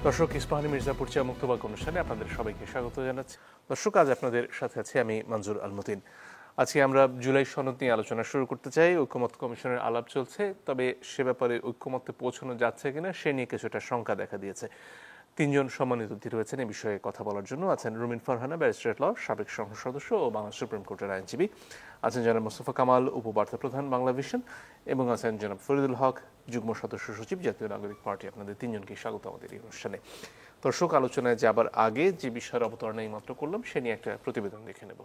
দর্শক, ইস্পাহানি মির্জাপুর চা মুক্তবাক অনুষ্ঠানে আপনাদের সবাইকে স্বাগত জানাচ্ছি। দর্শক, আজ আপনাদের সাথে আছি আমি মঞ্জুর আলমতিন। আজকে আমরা জুলাই সনদ নিয়ে আলোচনা শুরু করতে চাই। ঐক্যমত্য কমিশনের আলাপ চলছে, তবে সে ব্যাপারে ঐক্যমত্যে পৌঁছানো যাচ্ছে কিনা সে নিয়ে কিছুটা শঙ্কা দেখা দিয়েছে। তিনজন সম্মানিত অতিথি রয়েছেন এই বিষয়ে কথা বলার জন্য। আছেন রুমিন ফারহানা, ব্যারিস্টার ল, সাবেক সংসদ সদস্য ও বাংলাদেশ সুপ্রিম কোর্টের আইনজীবী। আছেন জনাব মোস্তফা কামাল, উপবার্তা প্রধান, বাংলা ভিশন। এবং আছেন জনাব ফরিদুল হক, যুগ্ম সদস্য সচিব, জাতীয় নাগরিক পার্টি। আপনাদের তিনজনকে স্বাগত আমাদের এই অনুষ্ঠানে। দর্শক, আলোচনায় যাবার আগে যে বিষয়ের অবতারণা এইমাত্র করলাম সে নিয়ে একটা প্রতিবেদন দেখে নেব।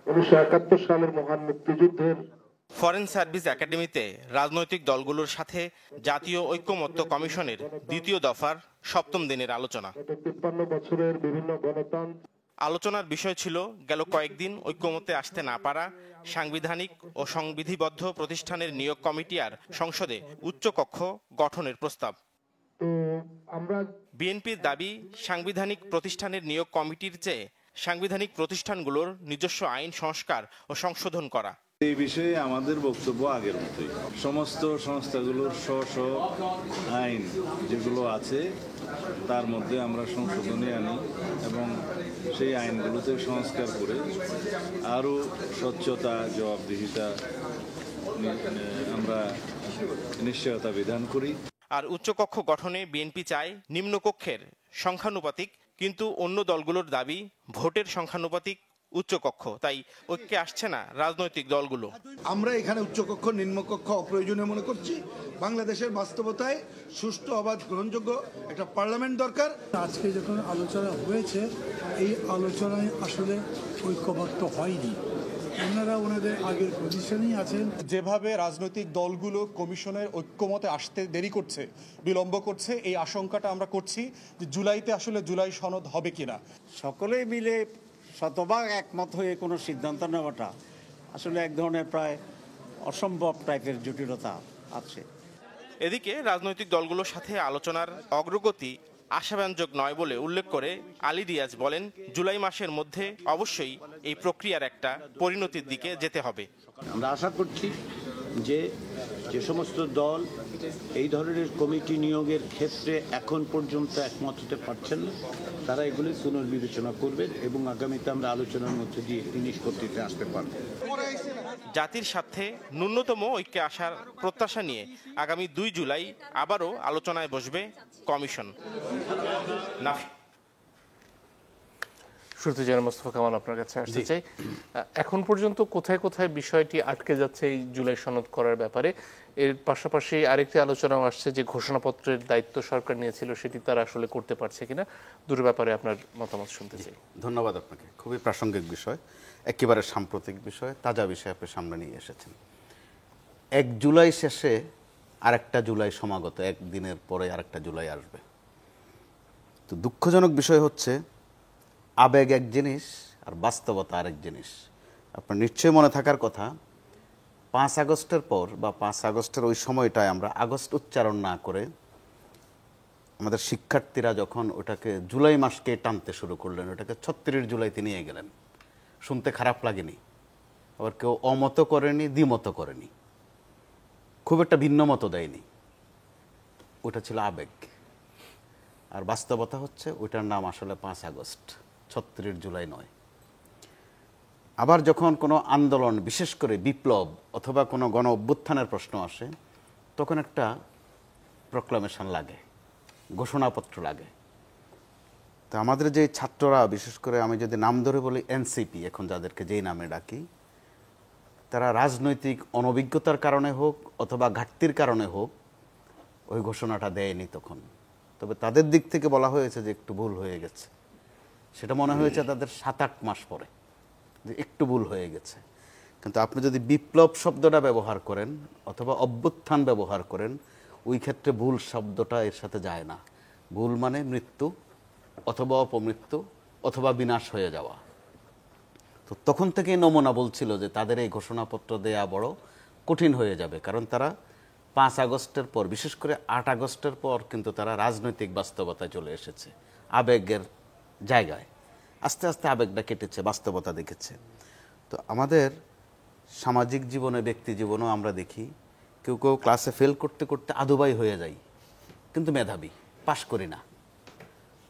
1971 সালের মহান মুক্তিযুদ্ধের ফরেন সার্ভিস একাডেমিতে রাজনৈতিক দলগুলোর সাথে জাতীয় ঐক্যমত্য কমিশনের দ্বিতীয় দফার সপ্তম দিনের আলোচনা। 53 বছরের বিভিন্ন গণতন্ত্র আলোচনার বিষয় ছিল গেল কয়েকদিন ঐক্যমত্যে আসতে না পারা সাংবিধানিক ও সংবিধিবদ্ধ প্রতিষ্ঠানের নিয়োগ কমিটি আর সংসদে উচ্চকক্ষ গঠনের প্রস্তাব। তো আমরা বিএনপির দাবি, সাংবিধানিক প্রতিষ্ঠানের নিয়োগ কমিটির চেয়ে সাংবিধানিক প্রতিষ্ঠানগুলোর নিজস্ব আইন সংস্কার ও সংশোধন করা। এই বিষয়ে আমাদের বক্তব্য আগের মতোই। সমস্ত সংস্থাগুলোর স্ব আইন যেগুলো আছে তার মধ্যে আমরা সংশোধনী আনি এবং সেই আইনগুলোতে সংস্কার করে আরও স্বচ্ছতা, জবাবদিহিতা আমরা নিশ্চয়তা বিধান করি। আর উচ্চকক্ষ গঠনে বিএনপি চায় নিম্নকক্ষের সংখ্যানুপাতিক, কিন্তু অন্য দলগুলোর দাবি ভোটের সংখ্যানুপাতিক উচ্চকক্ষ। তাই ঐক্যে আসছে না রাজনৈতিক দলগুলো। আমরা এখানে উচ্চকক্ষ নিম্নকক্ষ অপ্রয়োজনীয় মনে করছি। বাংলাদেশের বাস্তবতায় সুষ্ঠু, অবাধ, গ্রহণযোগ্য একটা পার্লামেন্ট দরকার। আজকে যখন আলোচনা হয়েছে, এই আলোচনায় আসলে ঐক্যবদ্ধ হয়নি। ওনারা ওনাদের আগের পজিশনেই আছেন। যেভাবে রাজনৈতিক দলগুলো কমিশনের ঐক্যমতে আসতে দেরি করছে, বিলম্ব করছে, এই আশঙ্কাটা আমরা করছি যে জুলাইতে আসলে জুলাই সনদ হবে কিনা। সকলেই মিলে শতভাগ একমত হয়ে কোনো সিদ্ধান্ত নেওয়াটা আসলে এক ধরনের প্রায় অসম্ভব টাইপের জটিলতা আছে। এদিকে রাজনৈতিক দলগুলোর সাথে আলোচনার অগ্রগতি আশাব্যঞ্জক নয় বলে উল্লেখ করে আলী রিয়াজ বলেন, জুলাই মাসের মধ্যে অবশ্যই এই প্রক্রিয়ার একটা পরিণতির দিকে যেতে হবে। আমরা আশা করছি যে যে সমস্ত দল এই ধরনের কমিটি নিয়োগের ক্ষেত্রে এখন পর্যন্ত একমত হতে পারছেন না, তারা এগুলি পুনর্বিবেচনা করবেন এবং আগামীতে আমরা আলোচনার মধ্যে দিয়ে একটি নিষ্পত্তিতে আসতে পারব। জাতির স্বার্থে ন্যূনতম ঐক্যে আসার প্রত্যাশা নিয়ে আগামী 2 জুলাই আবারও আলোচনায় বসবে কমিশন। শুরুতে জনাব মোস্তফা কামাল, আপনার কাছে আসতে চাই। এখন পর্যন্ত কোথায় কোথায় বিষয়টি আটকে যাচ্ছে এই জুলাই সনদ করার ব্যাপারে? এর পাশাপাশি আরেকটি আলোচনাও আসছে যে ঘোষণাপত্রের দায়িত্ব সরকার নিয়েছিল, সেটি তারা আসলে করতে পারছে কিনা। দুটো ব্যাপারে আপনার মতামত শুনতে চাই। ধন্যবাদ আপনাকে। খুবই প্রাসঙ্গিক বিষয়, একেবারে সাম্প্রতিক বিষয়, তাজা বিষয় আপনি সামনে নিয়ে এসেছেন। 1 জুলাই শেষে আরেকটা জুলাই সমাগত, একদিনের পরে আরেকটা জুলাই আসবে। তো দুঃখজনক বিষয় হচ্ছে আবেগ এক জিনিস আর বাস্তবতা আরেক জিনিস। আপনার নিশ্চয়ই মনে থাকার কথা, 5 আগস্টের পর বা 5 আগস্টের ওই সময়টায় আমরা আগস্ট উচ্চারণ না করে আমাদের শিক্ষার্থীরা যখন ওটাকে জুলাই মাসকে টানতে শুরু করলেন, ওটাকে 36 জুলাইতে নিয়ে গেলেন। শুনতে খারাপ লাগেনি, আবার কেউ অমত করেনি, দ্বিমত করেনি, খুব একটা ভিন্ন মত দেয়নি। ওটা ছিল আবেগ, আর বাস্তবতা হচ্ছে ওইটার নাম আসলে 5 আগস্ট, 36 জুলাই নয়। আবার যখন কোনো আন্দোলন, বিশেষ করে বিপ্লব অথবা কোনো গণ অভ্যুত্থানের প্রশ্ন আসে, তখন একটা প্রক্লামেশন লাগে, ঘোষণাপত্র লাগে। তো আমাদের যে ছাত্ররা, বিশেষ করে আমি যদি নাম ধরে বলি এনসিপি, এখন যাদেরকে যেই নামে ডাকি, তারা রাজনৈতিক অনভিজ্ঞতার কারণে হোক অথবা ঘাটতির কারণে হোক ওই ঘোষণাটা দেয়নি তখন। তবে তাদের দিক থেকে বলা হয়েছে যে একটু ভুল হয়ে গেছে। সেটা মনে হয়েছে তাদের 7-8 মাস পরে যে একটু ভুল হয়ে গেছে। কিন্তু আপনি যদি বিপ্লব শব্দটা ব্যবহার করেন অথবা অভ্যুত্থান ব্যবহার করেন, ওই ক্ষেত্রে ভুল শব্দটা এর সাথে যায় না। ভুল মানে মৃত্যু অথবা অপমৃত্যু অথবা বিনাশ হয়ে যাওয়া। তো তখন থেকেই নমুনা বলছিল যে তাদের এই ঘোষণাপত্র দেয়া বড় কঠিন হয়ে যাবে, কারণ তারা 5 আগস্টের পর, বিশেষ করে 8 আগস্টের পর কিন্তু তারা রাজনৈতিক বাস্তবতায় চলে এসেছে। আবেগের জায়গায় আস্তে আস্তে আবেগটা কেটেছে, বাস্তবতা দেখেছে। তো আমাদের সামাজিক জীবনে, ব্যক্তি জীবনেও আমরা দেখি কেউ কেউ ক্লাসে ফেল করতে করতে আদুবাই হয়ে যায়, কিন্তু মেধাবী, পাশ করি না।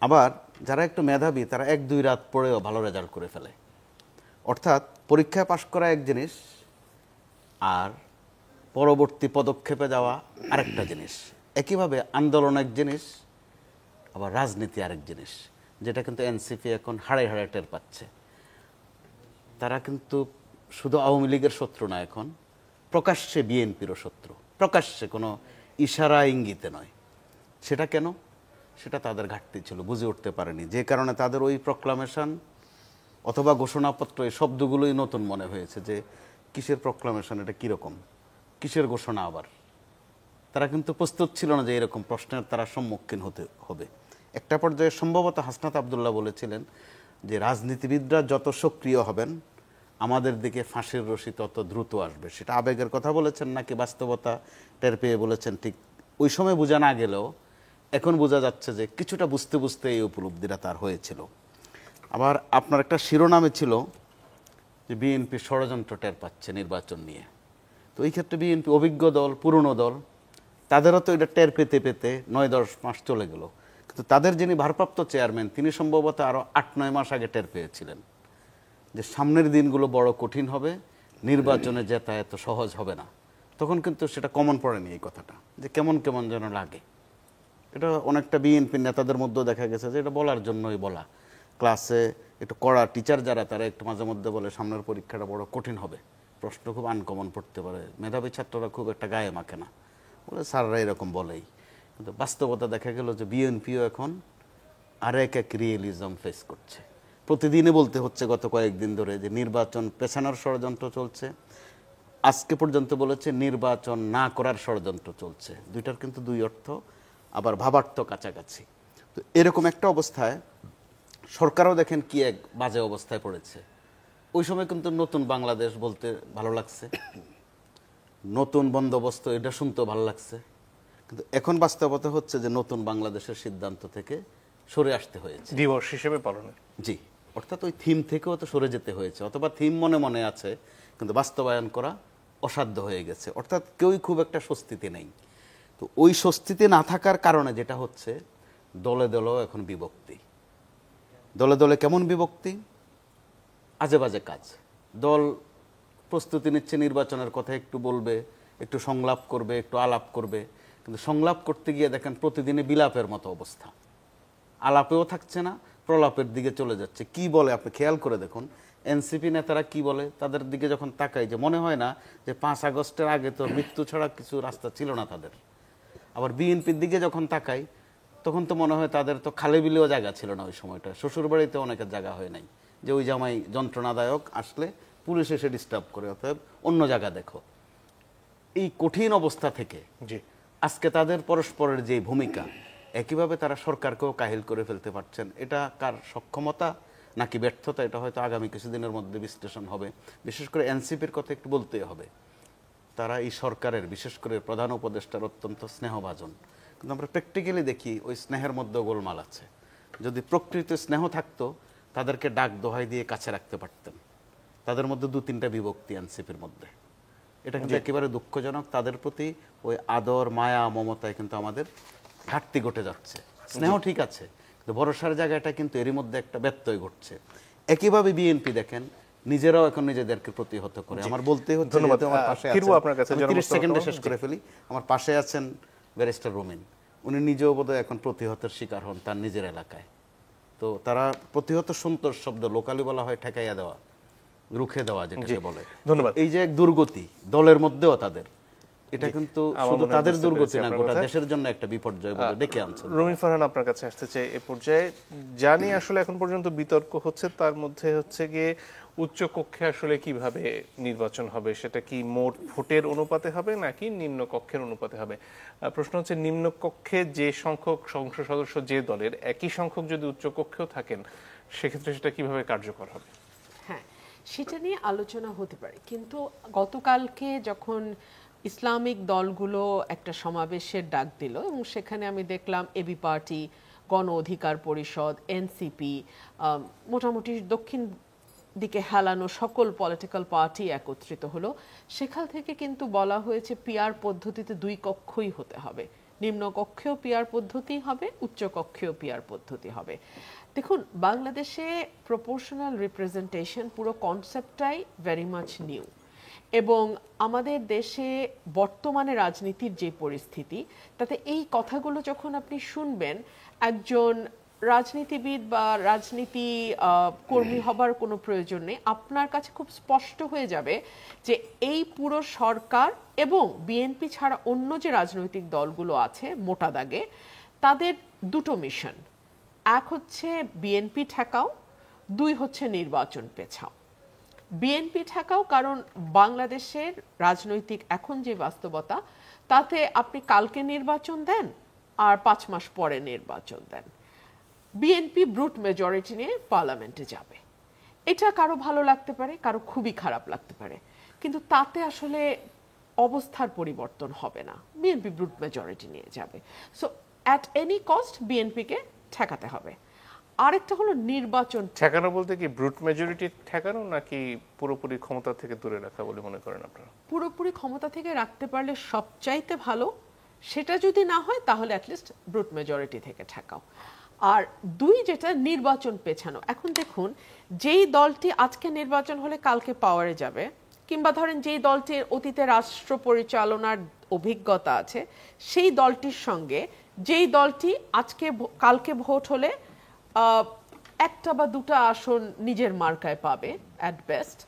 আবার যারা একটু মেধাবী তারা 1-2 রাত পড়েও ভালো রেজাল্ট করে ফেলে। অর্থাৎ পরীক্ষায় পাশ করা এক জিনিস, আর পরবর্তী পদক্ষেপে যাওয়া আরেকটা জিনিস। একইভাবে আন্দোলন এক জিনিস, আবার রাজনীতি আরেক জিনিস, যেটা কিন্তু এনসিপি এখন হাড়াই হাড়াই টের পাচ্ছে। তারা কিন্তু শুধু আওয়ামী লীগের শত্রু না, এখন প্রকাশ্যে বিএনপিরও শত্রু, প্রকাশ্যে, কোনো ইশারা ইঙ্গিতে নয়। সেটা কেন? সেটা তাদের ঘাটতি ছিল, বুঝে উঠতে পারেনি, যে কারণে তাদের ওই প্রক্লামেশন অথবা ঘোষণাপত্র এই শব্দগুলোই নতুন মনে হয়েছে। যে কিসের প্রক্লামেশন, এটা কীরকম, কিসের ঘোষণা আবার? তারা কিন্তু প্রস্তুত ছিল না যে এরকম প্রশ্নের তারা সম্মুখীন হতে হবে। একটা পর্যায়ে সম্ভবত হাসনাত আবদুল্লাহ বলেছিলেন যে রাজনীতিবিদরা যত সক্রিয় হবেন আমাদের দিকে ফাঁসির রশি তত দ্রুত আসবে। সেটা আবেগের কথা বলেছেন নাকি বাস্তবতা টের পেয়ে বলেছেন, ঠিক ওই সময় বোঝা না গেলেও এখন বোঝা যাচ্ছে যে কিছুটা বুঝতে বুঝতে এই উপলব্ধিটা তার হয়েছিল। আবার আপনার একটা শিরোনামে ছিল যে বিএনপি ষড়যন্ত্র টের পাচ্ছে নির্বাচন নিয়ে। তো এই ক্ষেত্রে বিএনপি অভিজ্ঞ দল, পুরনো দল, তাদেরও তো এটা টের পেতে পেতে 9-10 মাস চলে গেল। কিন্তু তাদের যিনি ভারপ্রাপ্ত চেয়ারম্যান তিনি সম্ভবত আরও 8-9 মাস আগে টের পেয়েছিলেন যে সামনের দিনগুলো বড় কঠিন হবে, নির্বাচনে জেতা এত সহজ হবে না। তখন কিন্তু সেটা কমন পড়েনি এই কথাটা, যে কেমন কেমন যেন লাগে। এটা অনেকটা বিএনপির নেতাদের মধ্যেও দেখা গেছে যে এটা বলার জন্যই বলা। ক্লাসে একটু কড়া টিচার যারা, তারা একটু মাঝে মধ্যে বলে সামনের পরীক্ষাটা বড় কঠিন হবে, প্রশ্ন খুব আনকমন পড়তে পারে, মেধাবী ছাত্ররা খুব একটা গায়ে মাখে না, বলে স্যাররা এরকম বলেই। কিন্তু বাস্তবতা দেখা গেল যে বিএনপিও এখন আরেক এক রিয়েলিজম ফেস করছে। প্রতিদিনই বলতে হচ্ছে গত কয়েকদিন ধরে যে নির্বাচন পেছানোর ষড়যন্ত্র চলছে, আজকে পর্যন্ত বলেছে নির্বাচন না করার ষড়যন্ত্র চলছে। দুইটার কিন্তু দুই অর্থ, আবার ভাবার্থ কাছাকাছি। তো এরকম একটা অবস্থায় সরকারও দেখেন কি এক বাজে অবস্থায় পড়েছে। ওই সময় কিন্তু নতুন বাংলাদেশ বলতে ভালো লাগছে, নতুন বন্দোবস্ত এটা শুনতেও ভালো লাগছে, কিন্তু এখন বাস্তবতা হচ্ছে যে নতুন বাংলাদেশের সিদ্ধান্ত থেকে সরে আসতে হয়েছে দিবস হিসেবে পালনে। জি, অর্থাৎ ওই থিম থেকেও তো সরে যেতে হয়েছে, অথবা থিম মনে মনে আছে কিন্তু বাস্তবায়ন করা অসাধ্য হয়ে গেছে। অর্থাৎ কেউই খুব একটা স্বস্তিতে নেই। তো ওই স্বস্তিতে না থাকার কারণে যেটা হচ্ছে, দলে দলেও এখন বিভক্তি। দলে দলে কেমন বিভক্তি? আজে বাজে কাজ। দল প্রস্তুতি নিচ্ছে নির্বাচনের কথা, একটু বলবে, একটু সংলাপ করবে, একটু আলাপ করবে, কিন্তু সংলাপ করতে গিয়ে দেখেন প্রতিদিনই বিলাপের মতো অবস্থা। আলাপেও থাকছে না, প্রলাপের দিকে চলে যাচ্ছে। কি বলে আপনি খেয়াল করে দেখুন, এনসিপি নেতারা কি বলে, তাদের দিকে যখন তাকাই যে মনে হয় না যে 5 আগস্টের আগে তো মৃত্যু ছাড়া কিছু রাস্তা ছিল না তাদের। আবার বিএনপির দিকে যখন তাকাই তখন তো মনে হয় তাদের তো খালে বিলেও জায়গা ছিল না ওই সময়টা, শ্বশুরবাড়িতে অনেকের জায়গা হয় নাই, যে ওই জামাই যন্ত্রণাদায়ক, আসলে পুলিশ এসে ডিস্টার্ব করে, অতএব অন্য জায়গা দেখো। এই কঠিন অবস্থা থেকে আজকে তাদের পরস্পরের যে ভূমিকা, একইভাবে তারা সরকারকেও কাহিল করে ফেলতে পারছেন। এটা কার সক্ষমতা নাকি ব্যর্থতা, এটা হয়তো আগামী কিছুদিনের মধ্যে বিশ্লেষণ হবে। বিশেষ করে এনসিপির কথা একটু বলতেই হবে। তারা এই সরকারের, বিশেষ করে প্রধান উপদেষ্টার অত্যন্ত স্নেহভাজন, কিন্তু আমরা প্র্যাকটিক্যালি দেখি ওই স্নেহের মধ্যে গোলমাল আছে। যদি প্রকৃত স্নেহ থাকতো তাদেরকে ডাক দোহাই দিয়ে কাছে রাখতে পারতেন। তাদের মধ্যে 2-3টা বিভক্তি এনসিপির মধ্যে। এটা কিন্তু একেবারে দুঃখজনক। তাদের প্রতি ওই আদর, মায়া, মমতায় কিন্তু আমাদের ঘাটতি ঘটে যাচ্ছে। স্নেহ ঠিক আছে, কিন্তু ভরসার জায়গাটা কিন্তু এরই মধ্যে একটা ব্যত্যয় ঘটছে। একইভাবে বিএনপি দেখেন নিজেরাও এখন নিজেদেরকে প্রতিহত করে। আমার বলতে হচ্ছে, আমার পাশে 30 সেকেন্ডে শেষ করে ফেলি, আমার পাশে আছেন ব্যারিস্টার রুমিন, উনি নিজেও বোধহয় এখন প্রতিহতের শিকার হন তার নিজের এলাকায়। তো তারা প্রতিহত সন্তোষ শব্দ লোকালি বলা হয় ঠেকাইয়া দেওয়া, রুখে দেওয়া যেটাকে বলে। ধন্যবাদ। এই যে এক দুর্গতি দলের মধ্যেও তাদের, এটা কিন্তু শুধু তাদের দুর্গতি না, গোটা দেশের জন্য একটা বিপর্যয় বলে ডেকে আনছে। রুমিন ফারহান, আপনার কাছে আসতে চাই এ পর্যায়ে। জানি আসলে এখন পর্যন্ত বিতর্ক হচ্ছে, তার মধ্যে হচ্ছে গিয়ে উচ্চ কক্ষে আসলে কিভাবে নির্বাচন হবে, সেটা কি মোট ভোটের অনুপাতে হবে নাকি নিম্ন কক্ষের অনুপাতে হবে? প্রশ্ন হচ্ছে, নিম্ন কক্ষে যে সংখ্যক সংসদ সদস্য যে দলের, একই সংখ্যক যদি উচ্চ কক্ষেও থাকেন সেক্ষেত্রে সেটা কিভাবে কার্যকর হবে? হ্যাঁ, সেটা নিয়ে আলোচনা হতে পারে, কিন্তু গতকালকে যখন ইসলামিক দলগুলো একটা সমাবেশের ডাক দিল এবং সেখানে আমি দেখলাম এবি পার্টি, গণ অধিকার পরিষদ, এনসিপি, মোটামুটি দক্ষিণ দিকে হেলানো সকল পলিটিক্যাল পার্টি একত্রিত হলো। সেখান থেকে কিন্তু বলা হয়েছে পিআর পদ্ধতিতে 2 কক্ষই হতে হবে, নিম্নকক্ষীয় পিআর পদ্ধতি হবে, উচ্চকক্ষীয় পিআর পদ্ধতি হবে। দেখুন, বাংলাদেশে প্রপোর্শনাল রিপ্রেজেন্টেশন পুরো কনসেপ্টটাই ভেরি মাচ নিউ, এবং আমাদের দেশে বর্তমানে রাজনীতির যে পরিস্থিতি, তাতে এই কথাগুলো যখন আপনি শুনবেন, একজন রাজনীতিবিদ বা রাজনীতি কর্মী হবার কোনো প্রয়োজন নেই, আপনার কাছে খুব স্পষ্ট হয়ে যাবে যে এই পুরো সরকার এবং বিএনপি ছাড়া অন্য যে রাজনৈতিক দলগুলো আছে মোটা দাগে, তাদের দুটো মিশন। এক হচ্ছে বিএনপি ঠেকাও, দুই হচ্ছে নির্বাচন পেছাও। বিএনপি ঠেকাও কারণ বাংলাদেশের রাজনৈতিক এখন যে বাস্তবতা, তাতে আপনি কালকে নির্বাচন দেন আর 5 মাস পরে নির্বাচন দেন, বিএনপি ব্রুট মেজরিটি নিয়ে পার্লামেন্টে যাবে। এটা কারো ভালো লাগতে পারে, কারো খুবই খারাপ লাগতে পারে, কিন্তু তাতে আসলে অবস্থার পরিবর্তন হবে না। বিএনপি ব্রুট মেজরিটি নিয়ে যাবে। সো অ্যাট এনি কস্ট বিএনপিকে ঠেকাতে হবে। আরেকটা হলো নির্বাচন ঠেকানো বলতে কি ব্রুট মেজরিটি ঠেকানো, নাকি পুরোপুরি ক্ষমতা থেকে দূরে রাখা বলে মনে করেন আপনারা? পুরোপুরি ক্ষমতা থেকে রাখতে পারলে সবচাইতে ভালো। সেটা যদি না হয় তাহলে অ্যাটলিস্ট ব্রুট মেজরিটি থেকে ঠেকাও। আর দুই, যেটা নির্বাচন পেছানো। এখন দেখুন, যেই দলটি আজকে নির্বাচন হলে কালকে পাওয়ারে যাবে, কিংবা ধরেন যেই দলটির অতীতে রাষ্ট্র পরিচালনার অভিজ্ঞতা আছে, সেই দলটির সঙ্গে যেই দলটি কালকে ভোট হলে একটা বা দুটা আসন নিজের মার্কায় পাবে অ্যাট বেস্ট,